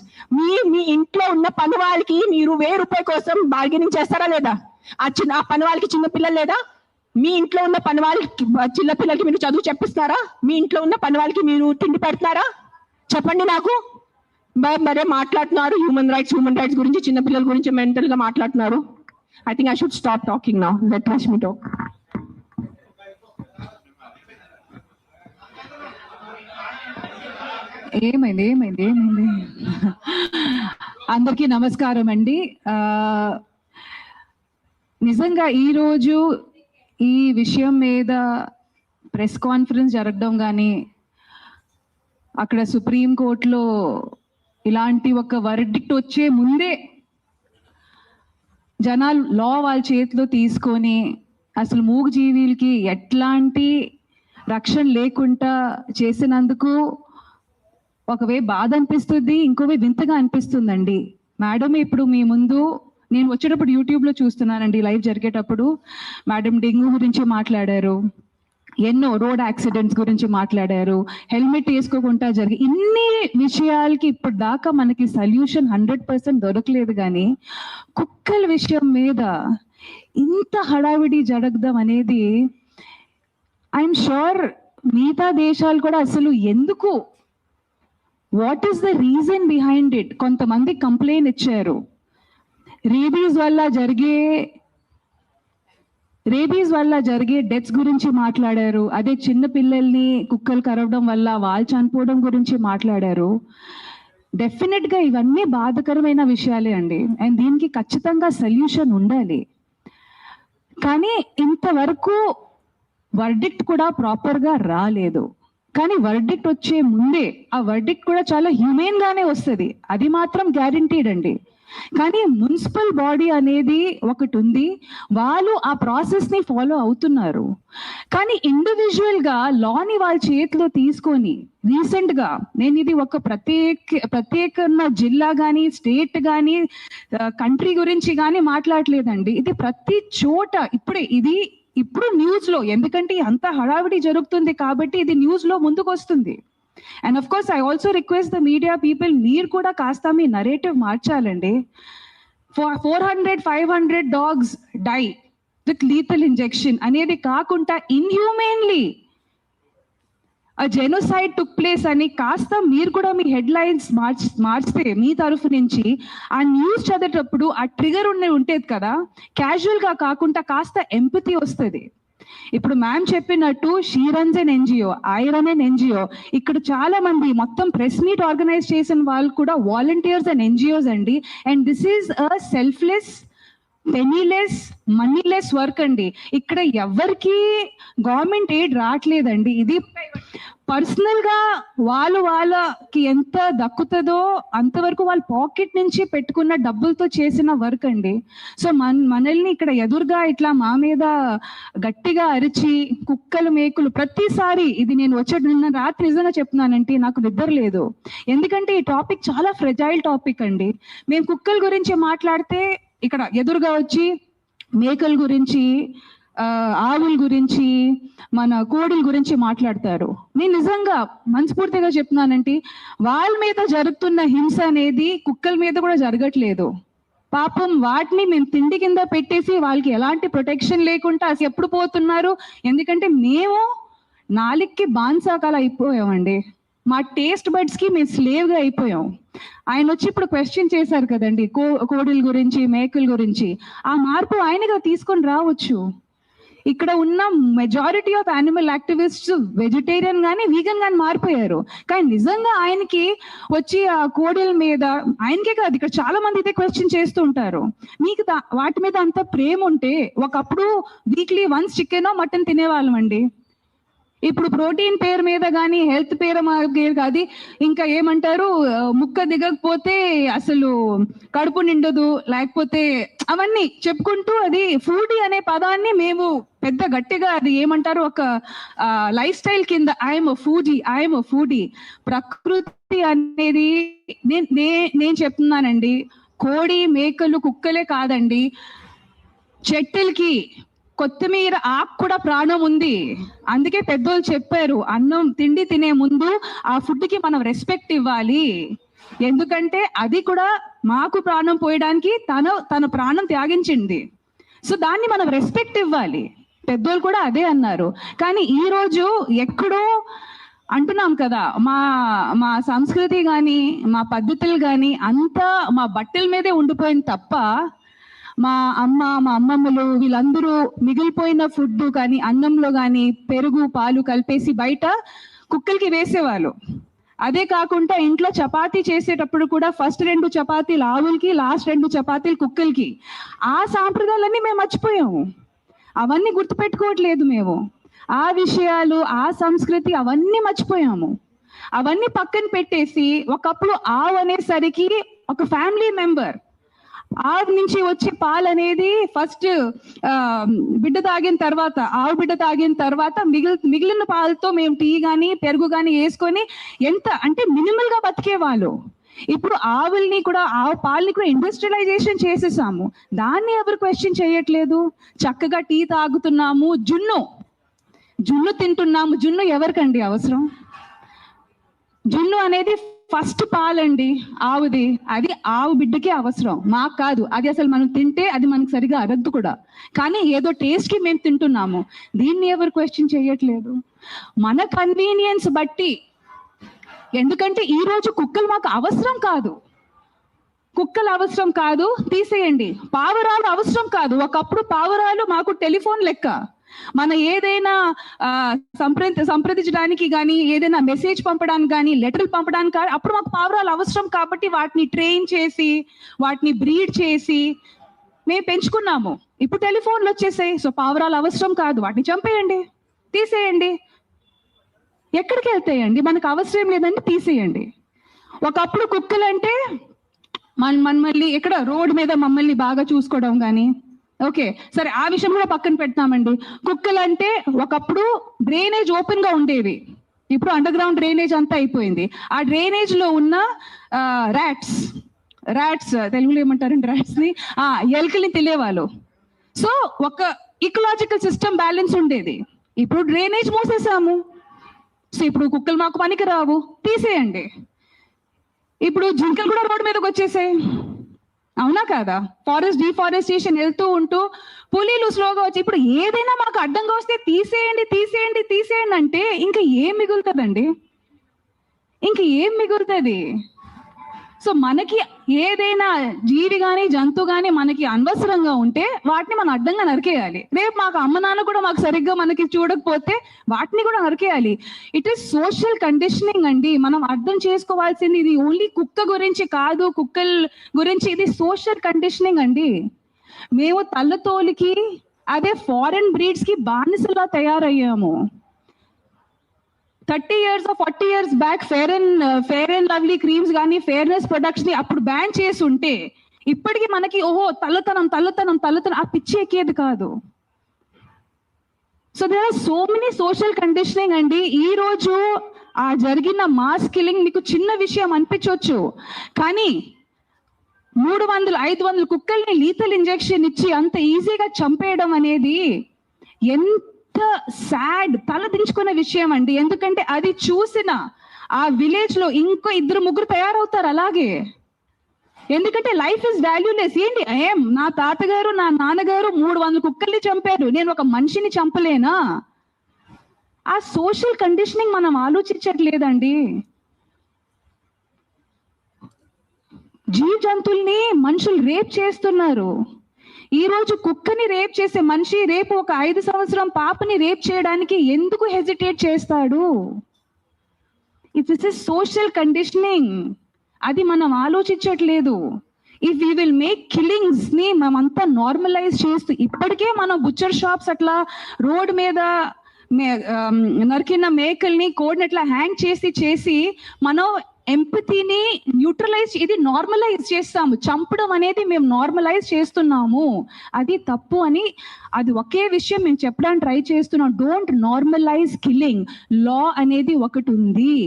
మీ ఇంట్లో ఉన్న పని వాళ్ళకి మీరు ₹1000 కోసం బార్గెనింగ్ చేస్తారా లేదా? ఆ పని వాళ్ళకి చిన్న పిల్లలు లేదా? మీ ఇంట్లో ఉన్న పని వాళ్ళకి చిన్న పిల్లలకి మీరు చదువు చెప్పిస్తారా? మీ ఇంట్లో ఉన్న పని వాళ్ళకి మీరు తిండి పెడతారా? చెప్పండి నాకు. మరే మాట్లాడుతున్నారు హ్యూమన్ రైట్స్ గురించి, చిన్న పిల్లల గురించి మెంటల్ గా మాట్లాడుతున్నారు. I think I should stop talking now. Let Rashmi talk. ఏమైంది అందరికీ నమస్కారం అండి. నిజంగా ఈరోజు ఈ విషయం మీద ప్రెస్ కాన్ఫరెన్స్ జరగడం కానీ, అక్కడ సుప్రీం కోర్టులో ఇలాంటి ఒక వర్డిక్ట్ వచ్చే ముందే జనాలు లా వాళ్ళ చేతిలో తీసుకొని అసలు మూగజీవులకి ఎట్లాంటి రక్షణ లేకుండా చేసినందుకు ఒకవే బాధ అనిపిస్తుంది, ఇంకోవే వింతగా అనిపిస్తుందండి. మేడం ఇప్పుడు మీ ముందు నేను వచ్చేటప్పుడు యూట్యూబ్లో చూస్తున్నానండి, లైవ్ జరిగేటప్పుడు మేడం డెంగ్యూ గురించి మాట్లాడారు, ఎన్నో రోడ్ యాక్సిడెంట్స్ గురించి మాట్లాడారు, హెల్మెట్ వేసుకోకుండా జరిగి ఇన్ని విషయాలకి ఇప్పుడు దాకా మనకి సొల్యూషన్ 100% దొరకలేదు. కానీ కుక్కల విషయం మీద ఇంత హడావిడి జరగడం అనేది ఐఎమ్ షూర్ మిగతా దేశాలు కూడా అసలు ఎందుకు, what is the reason behind it? కొంతమంది కంప్లైంట్ ఇచ్చారు. రేబీస్ వల్ల జరిగే డెత్స్ గురించి మాట్లాడారు. అదే చిన్న పిల్లల్ని కుక్కలు కరవడం వల్ల వాళ్ళు చనిపోవడం గురించి మాట్లాడారు. డెఫినెట్ గా ఇవన్నీ బాధకరమైన విషయాలే అండి, అండ్ దీనికి ఖచ్చితంగా సొల్యూషన్ ఉండాలి. కానీ ఇంతవరకు వర్డిక్ట్ కూడా ప్రాపర్ గా రాలేదు. కానీ వర్డిక్ట్ వచ్చే ముందే ఆ వర్డిక్ట్ కూడా చాలా హ్యూమెన్ గానే వస్తుంది, అది మాత్రం గ్యారంటీడ్ అండి. కానీ మున్సిపల్ బాడీ అనేది ఒకటి ఉంది, వాళ్ళు ఆ ప్రాసెస్ ని ఫాలో అవుతున్నారు. కానీ ఇండివిజువల్ గా లాని వాళ్ళ చేతిలో తీసుకొని రీసెంట్ గా, నేను ఇది ఒక ప్రత్యేక జిల్లా కానీ స్టేట్ కానీ కంట్రీ గురించి కానీ మాట్లాడలేదండి, ఇది ప్రతి చోట ఇప్పుడే ఇది ఇప్పుడు న్యూస్ లో, ఎందుకంటే అంత హడావిడి జరుగుతుంది కాబట్టి ఇది న్యూస్ లో ముందుకు వస్తుంది. And of course I also request the media people, మీరు కూడా కాస్త మీ నరేటివ్ మార్చాలండి. 400-500 dogs die with lethal injection అనేది కాకుండా ఇన్హ్యూమెన్లీ a genocide took place అని కాస్త మీరు కూడా మీ హెడ్ లైన్స్ మార్చితే మీ తరఫు నుంచి ఆ న్యూస్ చదివేటప్పుడు ఆ ట్రిగర్ ఉండేది కదా, క్యాజువల్ గా కాకుండా కాస్త ఎంపతి వస్తుంది. ఇప్పుడు మ్యామ్ చెప్పినట్టు she runs an NGO, I run an NGO. ఇక్కడ చాలా మంది మొత్తం ప్రెస్ మీట్ ఆర్గనైజ్ చేసిన వాళ్ళు కూడా వాలంటీర్స్ అండ్ ఎన్జిఓస్ అండి. And this is a selfless, పెనీలెస్, మనీలెస్ work అండి. ఇక్కడ ఎవరికి గవర్నమెంట్ ఎయిడ్ రావట్లేదండి. ఇది పర్సనల్ గా వాళ్ళకి ఎంత దక్కుతుందో అంతవరకు వాళ్ళ పాకెట్ నుంచి పెట్టుకున్న డబ్బులతో చేసిన వర్క్ అండి. సో మనల్ని ఇక్కడ ఎదురుగా ఇట్లా మా మీద గట్టిగా అరిచి కుక్కలు మేకులు ప్రతిసారి, ఇది నేను నిన్న రాత్రి నిజంగా చెప్తున్నానంటే నాకు నిద్ర లేదు. ఎందుకంటే ఈ టాపిక్ చాలా ఫ్రెజైల్ టాపిక్ అండి. మేము కుక్కల గురించి మాట్లాడితే ఇక్కడ ఎదురుగా వచ్చి మేకల గురించి, ఆవుల గురించి, మన కోడిల గురించి మాట్లాడతారు. నేను నిజంగా మనస్ఫూర్తిగా చెప్తున్నానంటే వాళ్ళ మీద జరుగుతున్న హింస అనేది కుక్కల మీద కూడా జరగట్లేదు. పాపం వాటిని మేము తిండి కింద పెట్టేసి వాళ్ళకి ఎలాంటి ప్రొటెక్షన్ లేకుండా అసలు ఎప్పుడు పోతున్నారు. ఎందుకంటే మేము నాలుగుకి బాన్సాకాలు అయిపోయామండి. మా టేస్ట్ బడ్స్ కి మేము స్లేవ్ గా అయిపోయాం. ఆయన వచ్చి ఇప్పుడు క్వశ్చన్ చేశారు కదండి కోడిల గురించి, మేకల గురించి. ఆ మార్పు ఆయనగా తీసుకొని రావచ్చు. ఇక్కడ ఉన్న majority of animal activists vegetarian గానీ వీగన్ గానీ మారిపోయారు. కానీ నిజంగా ఆయనకి వచ్చి ఆ కోడిల మీద, ఆయనకే కాదు ఇక్కడ చాలా మంది ఇదే క్వశ్చన్ చేస్తూ ఉంటారు. మీకు వాటి మీద అంత ప్రేమ ఉంటే ఒకప్పుడు వీక్లీ వన్స్ చికెన్ మటన్ తినేవాళ్ళం అండి. ఇప్పుడు ప్రోటీన్ పేరు మీద కానీ హెల్త్ పేరు కాదు, ఇంకా ఏమంటారు, ముక్క దిగకపోతే అసలు కడుపు నిండదు, లేకపోతే అవన్నీ చెప్పుకుంటూ అది ఫుడీ అనే పదాన్ని మేము పెద్ద గట్టిగా అది ఏమంటారు ఒక లైఫ్ స్టైల్ కింద ఐఎమ్ అ ఫుడీ. ప్రకృతి అనేది నేను చెప్తున్నానండి, కోడి మేకలు కుక్కలే కాదండి, చెట్టులకి కొత్తిమీర ఆకు కూడా ప్రాణం ఉంది. అందుకే పెద్దోళ్ళు చెప్పారు, అన్నం తిండి తినే ముందు ఆ ఫుడ్ కి మనం రెస్పెక్ట్ ఇవ్వాలి. ఎందుకంటే అది కూడా మాకు ప్రాణం పోయడానికి తన ప్రాణం త్యాగించింది. సో దాన్ని మనం రెస్పెక్ట్ ఇవ్వాలి. పెద్దోళ్ళు కూడా అదే అన్నారు. కానీ ఈ రోజు ఎక్కడో అంటున్నాం కదా, మా సంస్కృతి కానీ మా పద్ధతులు కానీ అంతా మా బట్టల మీదే ఉండిపోయింది తప్ప మా అమ్మమ్మలు వీళ్ళందరూ మిగిలిపోయిన ఫుడ్ కానీ అన్నంలో కానీ పెరుగు పాలు కలిపేసి బయట కుక్కలకి వేసేవాళ్ళు. అదే కాకుండా ఇంట్లో చపాతీ చేసేటప్పుడు కూడా ఫస్ట్ 2 చపాతీలు ఆవులకి, లాస్ట్ 2 చపాతీలు కుక్కలకి. ఆ సాంప్రదాయాలన్నీ మేము మర్చిపోయాము. అవన్నీ గుర్తుపెట్టుకోవట్లేదు మేము. ఆ విషయాలు, ఆ సంస్కృతి అవన్నీ మర్చిపోయాము. అవన్నీ పక్కన పెట్టేసి ఒకప్పుడు ఆవు అనేసరికి ఒక ఫ్యామిలీ మెంబర్, ఆవు నుంచి వచ్చే పాలు అనేది ఫస్ట్ బిడ్డ తాగిన తర్వాత, ఆవు బిడ్డ తాగిన తర్వాత మిగిలిన పాలతో మేము టీ కానీ పెరుగు కానీ వేసుకొని ఎంత అంటే మినిమల్ గా బతికేవాళ్ళు. ఇప్పుడు ఆవుల్ని కూడా, ఆవు పాలని కూడా ఇండస్ట్రియలైజేషన్ చేసేసాము. దాన్ని ఎవరు క్వశ్చన్ చేయట్లేదు. చక్కగా టీ తాగుతున్నాము, జున్ను తింటున్నాము. జున్ను ఎవరికండి అవసరం? జున్ను అనేది ఫస్ట్ పాలండి ఆవుది, అది ఆవు బిడ్డకి అవసరం, మాకు కాదు. అది అసలు మనం తింటే అది మనకు సరిగా అరద్దు కూడా. కానీ ఏదో టేస్ట్ కి మేము తింటున్నాము. దీన్ని ఎవరు క్వశ్చన్ చేయట్లేదు. మన కన్వీనియన్స్ బట్టి, ఎందుకంటే ఈ రోజు కుక్కలు మాకు అవసరం కాదు, కుక్కలు అవసరం కాదు, తీసేయండి. పావురాలు అవసరం కాదు. ఒకప్పుడు పావురాలు మాకు టెలిఫోన్ లెక్క. మన ఏదైనా సంప్రదించడానికి కానీ, ఏదైనా మెసేజ్ పంపడానికి కానీ, లెటర్లు పంపడానికి కానీ అప్పుడు మాకు పావురాలు అవసరం. కాబట్టి వాటిని ట్రైన్ చేసి, వాటిని బ్రీడ్ చేసి మేము పెంచుకున్నాము. ఇప్పుడు టెలిఫోన్లు వచ్చేసాయి. సో పావురాలు అవసరం కాదు, వాటిని చంపేయండి, తీసేయండి. ఎక్కడికి వెళ్తాయండి? మనకు అవసరం లేదండి, తీసేయండి. ఒకప్పుడు కుక్కలు అంటే మమ్మల్ని ఇక్కడ రోడ్డు మీద మమ్మల్ని బాగా చూసుకోవడం కానీ, ఓకే సరే ఆ విషయం కూడా పక్కన పెడతామండి. కుక్కలు అంటే ఒకప్పుడు డ్రైనేజ్ ఓపెన్ గా ఉండేవి, ఇప్పుడు అండర్ గ్రౌండ్ డ్రైనేజ్ అంతా అయిపోయింది. ఆ డ్రైనేజ్ లో ఉన్న ర్యాట్స్ తెలుగులో ఏమంటారండి ర్యాట్స్ ని, ఎలుకల్ని తెలియవాళ్ళు. సో ఇకలాజికల్ సిస్టమ్ బ్యాలెన్స్ ఉండేది. ఇప్పుడు డ్రైనేజ్ మూసేసాము, సో ఇప్పుడు కుక్కలు మాకు పనికి రావు, తీసేయండి. ఇప్పుడు జింకలు కూడా రోడ్డు మీదకి వచ్చేసాయి, అవునా కాదా? ఫారెస్ట్ డిఫారెస్టేషన్ వెళ్తూ ఉంటూ పులీలు స్లోగా వచ్చి ఇప్పుడు ఏదైనా మాకు అడ్డంగా వస్తే తీసేయండి తీసేయండి తీసేయండి అంటే ఇంకా ఏం మిగులుతుందండి? ఇంక ఏం మిగులుతుంది? సో మనకి ఏదైనా జీవి కానీ జంతువు కానీ మనకి అనవసరంగా ఉంటే వాటిని మనం అడ్డంగా నరికేయాలి. రేపు మాకు అమ్మ నాన్న కూడా మాకు సరిగ్గా మనకి చూడకపోతే వాటిని కూడా నరికేయాలి. ఇట్ ఈస్ సోషల్ కండిషనింగ్ అండి. మనం అర్థం చేసుకోవాల్సింది ఇది ఓన్లీ కుక్క గురించి కాదు, కుక్కల గురించి, ఇది సోషల్ కండిషనింగ్ అండి. మేము తల్లతోలికి అదే ఫారెన్ బ్రీడ్స్ కి బానిసలా తయారయ్యాము. 30 years or 40 years back fair and lovely creams కానీ ఫెయిర్నెస్ ప్రొడక్ట్స్ ని అప్పుడు బ్యాన్ చేసి ఉంటే ఇప్పటికీ మనకి ఓహో తల్లతనం ఆ పిచ్చి ఎక్కేది కాదు. So there are so many social conditioning అండి. ఈ రోజు ఆ జరిగిన మాస్ కిల్లింగ్ మీకు చిన్న విషయం అనిపించవచ్చు, కానీ 300-500 కుక్కల్ని లీథల్ ఇంజెక్షన్ ఇచ్చి అంత ఈజీగా చంపేయడం అనేది ఎంత సాడ్, తలదించుకునే విషయం అండి. ఎందుకంటే అది చూసిన ఆ విలేజ్ లో ఇంకో 2-3 తయారవుతారు అలాగే. ఎందుకంటే లైఫ్ ఇస్ వాల్యూలెస్. ఏంటి నా తాతగారు నా నాన్నగారు 300 కుక్కల్ని చంపారు, నేను ఒక మనిషిని చంపలేనా? ఆ సోషల్ కండిషనింగ్ మనం ఆలోచించట్లేదండి. జీవ జంతువుల్ని మనుషులు రేప్ చేస్తున్నారు. ఈ రోజు కుక్కని రేప్ చేసే మనిషి రేపు ఒక 5 సంవత్సరం పాపని రేప్ చేయడానికి ఎందుకు హెజిటేట్ చేస్తాడు? This is social conditioning. అది మనం ఆలోచించట్లేదు. If we will make killings ని మనమంతా నార్మలైజ్ చేస్తూ, ఇప్పటికే మనం బుచ్చర్ షాప్స్ అట్లా రోడ్ మీద నరికిన మేకల్ని కోడిని అట్లా హ్యాంగ్ చేసి మనం ఎంపతిని న్యూట్రలైజ్, ఇది నార్మలైజ్ చేస్తాము. చంపడం అనేది మేము నార్మలైజ్ చేస్తున్నాము, అది తప్పు అని. అది ఒకే విషయం మేము చెప్పడానికి ట్రై చేస్తున్నాం. Don't normalise killing. లా అనేది ఒకటి ఉంది,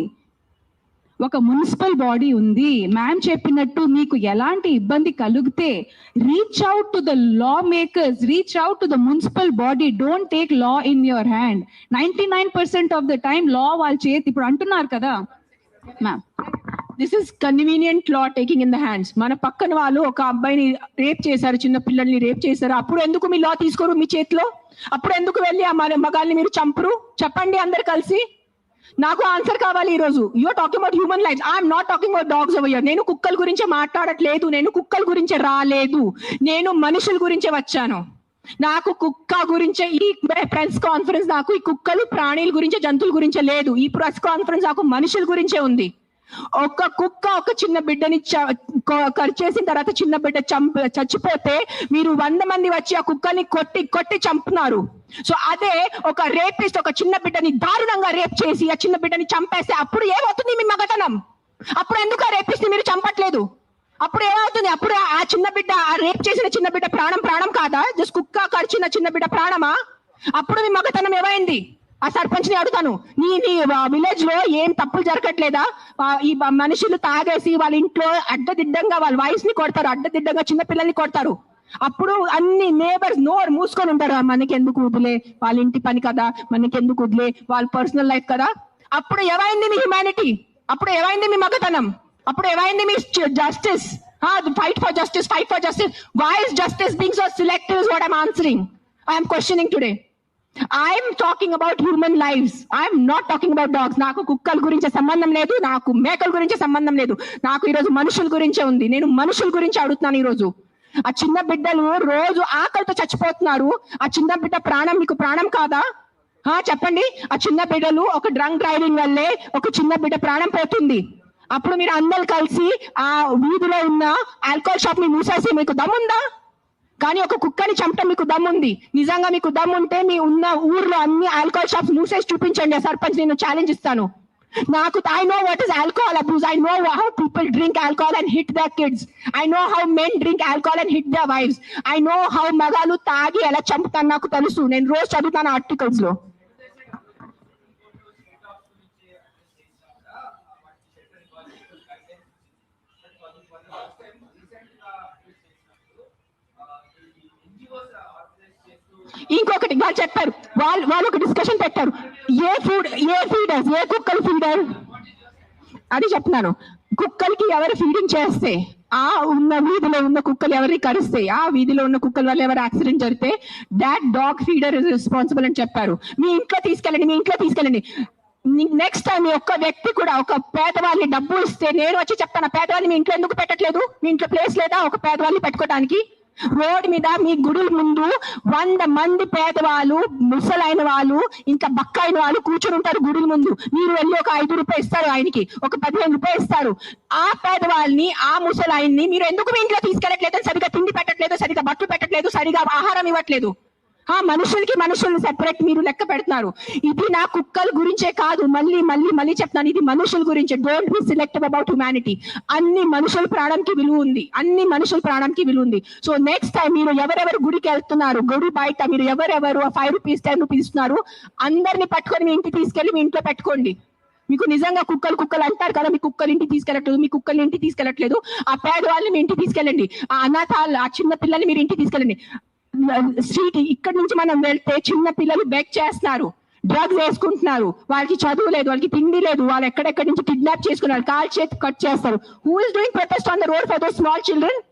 ఒక మున్సిపల్ బాడీ ఉంది. మ్యామ్ చెప్పినట్టు మీకు ఎలాంటి ఇబ్బంది కలిగితే reach out to the lawmakers, reach out to the municipal body. Don't take law in your hand. 99% of the time law వాళ్ళ చేతి. ఇప్పుడు అంటున్నారు కదా ma'am, this is convenient law taking in the hands. మన పక్కన వాళ్ళు ఒక అబ్బాయిని రేప్ చేశారు, చిన్న పిల్లల్ని రేప్ చేశారు, అప్పుడు ఎందుకు మీ లా తీసుకోరు మీ చేతిలో? అప్పుడు ఎందుకు వెళ్ళి ఆ మగాల్ని మీరు చంపరు? చెప్పండి అందరు కలిసి. నాకు ఆన్సర్ కావాలి ఈ రోజు. You're talking about human lifes, I'm not talking about dogs over here. నేను కుక్కల గురించి మాట్లాడట్లేదు, నేను కుక్కల గురించి రాలేదు, నేను మనుషుల గురించే వచ్చాను. నాకు కుక్క గురించే ఈ ప్రెస్ కాన్ఫరెన్స్, నాకు ఈ కుక్కలు ప్రాణుల గురించే జంతువుల గురించే లేదు. ఈ ప్రెస్ కాన్ఫరెన్స్ నాకు మనుషుల గురించే ఉంది. ఒక కుక్క ఒక చిన్న బిడ్డని కరిచేసిన తర్వాత చిన్న బిడ్డ చచ్చిపోతే మీరు 100 మంది వచ్చి ఆ కుక్కని కొట్టి చంపుతున్నారు. సో అదే ఒక రేపిస్ట్ ఒక చిన్న బిడ్డని దారుణంగా రేప్ చేసి ఆ చిన్న బిడ్డని చంపేస్తే అప్పుడు ఏమవుతుంది మీ మగతనం? అప్పుడు ఎందుకు ఆ రేపిస్ట్ మీరు చంపట్లేదు? అప్పుడు ఏమవుతుంది? అప్పుడు ఆ చిన్న బిడ్డ, ఆ రేప్ చేసిన చిన్న బిడ్డ ప్రాణం కాదా? జస్ట్ కుక్క కరిచిన చిన్న బిడ్డ ప్రాణమా? అప్పుడు మీ మగతనం ఏమైంది? ఆ సర్పంచ్ ని అడుగుతాను, నీ విలేజ్ లో ఏం తప్పులు జరగట్లేదా? ఈ మనుషులు తాగేసి వాళ్ళ ఇంట్లో అడ్డదిడ్డంగా వాళ్ళ వాయిస్ ని కొడతారు, అడ్డదిడ్డంగా చిన్న పిల్లల్ని కొడతారు. అప్పుడు అన్ని నేబర్స్ నోరు మూసుకొని ఉంటారు. మనకి ఎందుకు వదిలే, వాళ్ళ ఇంటి పని కదా, మనకి ఎందుకు వదిలే, వాళ్ళ పర్సనల్ లైఫ్ కదా. అప్పుడు ఏమైంది మీ హ్యుమానిటీ? అప్పుడు ఏమైంది మీ మగతనం? అప్పుడు ఏమైంది మీ justice? Fight for justice, fight for justice. Why is justice being so selective is what I'm answering. I'm questioning today. I'm talking about human lives. I'm not talking about dogs. నాకు కుక్కల గురించి సంబంధం లేదు, నాకు మేకల గురించి సంబంధం లేదు. నాకు ఈరోజు మనుషుల గురించే ఉంది. నేను మనుషుల గురించి అడుగుతున్నాను ఈరోజు. ఆ చిన్న బిడ్డలు రోజు ఆకలితో చచ్చిపోతున్నారు. ఆ చిన్న బిడ్డ ప్రాణం మీకు ప్రాణం కాదా? చెప్పండి. ఆ చిన్న బిడ్డలు ఒక డ్రంక్ డ్రైవింగ్ వల్లే ఒక చిన్న బిడ్డ ప్రాణం పోతుంది. అప్పుడు మీరు అందరు కలిసి ఆ వీధిలో ఉన్న ఆల్కహాల్ షాప్ ని మూసేసి మీకు దమ్ముందా? కానీ ఒక కుక్కని చంపడం మీకు దమ్ముంది. నిజంగా మీకు దమ్ముంటే మీ ఉన్న ఊర్లో అన్ని ఆల్కహాల్ షాప్స్ మూసేసి చూపించండి. సర్పంచ్ నేను ఛాలెంజ్ ఇస్తాను. నాకు I know what is alcohol abuse. I know how people drink alcohol and hit their kids. I know how men drink alcohol and hit their wives. I know how మగాలు తాగి ఎలా చంపుతాను నాకు తెలుసు. నేను రోజు చదువుతాను ఆర్టికల్స్ లో. ఇంకొకటి వాళ్ళు చెప్పారు, వాళ్ళు ఒక డిస్కషన్ పెట్టారు, ఏ ఫీడర్స్, ఏ కుక్కలు ఫీడర్ అది చెప్తున్నాను. కుక్కలకి ఎవరు ఫీడింగ్ చేస్తే, ఆ ఉన్న వీధిలో ఉన్న కుక్కలు ఎవరిని కరిస్తే, ఆ వీధిలో ఉన్న కుక్కల వల్ల ఎవరు యాక్సిడెంట్ జరిగితే that dog feeder is responsible అని చెప్పారు. మీ ఇంట్లో తీసుకెళ్ళండి. నెక్స్ట్ టైం ఒక్క వ్యక్తి కూడా ఒక పేదవాళ్ళని డబ్బు ఇస్తే నేను వచ్చి చెప్తాను, పేదవాళ్ళని మీ ఇంట్లో ఎందుకు పెట్టట్లేదు? మీ ఇంట్లో ప్లేస్ లేదా ఒక పేదవాళ్ళని పెట్టుకోవడానికి? రోడ్ మీద మీ గుడుల ముందు 100 మంది పేదవాళ్ళు, ముసలైన వాళ్ళు, ఇంకా బక్కైన వాళ్ళు కూర్చొని ఉంటారు గుడుల ముందు. మీరు వెళ్ళి ఒక 5 రూపాయలు ఇస్తారు, ఆయనకి ఒక 15 రూపాయలు ఇస్తారు. ఆ పేదవాళ్ళని, ఆ ముసలాయన్ని మీరు ఎందుకు మీ ఇంట్లో తీసుకెళ్ళట్లేదు? సరిగా తిండి పెట్టట్లేదు, సరిగా బట్టలు పెట్టట్లేదు, సరిగా ఆహారం ఇవ్వట్లేదు. ఆ మనుషుల్ని సెపరేట్ మీరు లెక్క పెడుతున్నారు. ఇది నా కుక్కల గురించే కాదు, మళ్ళీ చెప్తాను, ఇది మనుషుల గురించి. Don't be selective about humanity. అన్ని మనుషుల ప్రాణానికి విలువ ఉంది. సో నెక్స్ట్ టైం మీరు ఎవరెవరు గుడికి వెళ్తున్నారు, గుడి బయట మీరు ఎవరెవరు 5 రూపీస్ 10 రూపీస్ ఇస్తున్నారు, అందరిని పట్టుకొని మీ ఇంటికి తీసుకెళ్లి మీ ఇంట్లో పెట్టుకోండి. మీకు నిజంగా కుక్కలు అంటారు కదా, మీ కుక్కలు ఇంటికి తీసుకెళ్ళట్లేదు, ఆ పేదవాళ్ళని మీ ఇంటికి తీసుకెళ్ళండి. ఆ అనాథాలు, ఆ చిన్న పిల్లల్ని మీరు ఇంటికి తీసుకెళ్ళండి. స్ట్రీట్ ఇక్కడ నుంచి మనం వెళ్తే చిన్న పిల్లలు బెగ్ చేస్తున్నారు, డ్రగ్స్ వేసుకుంటున్నారు, వాళ్ళకి చదువు లేదు, వాళ్ళకి తిండి లేదు, వాళ్ళు ఎక్కడెక్కడి నుంచి కిడ్నాప్ చేసుకున్నారు, కాల్ చేతి కట్ చేస్తారు. Who is doing protest on the road for those small children?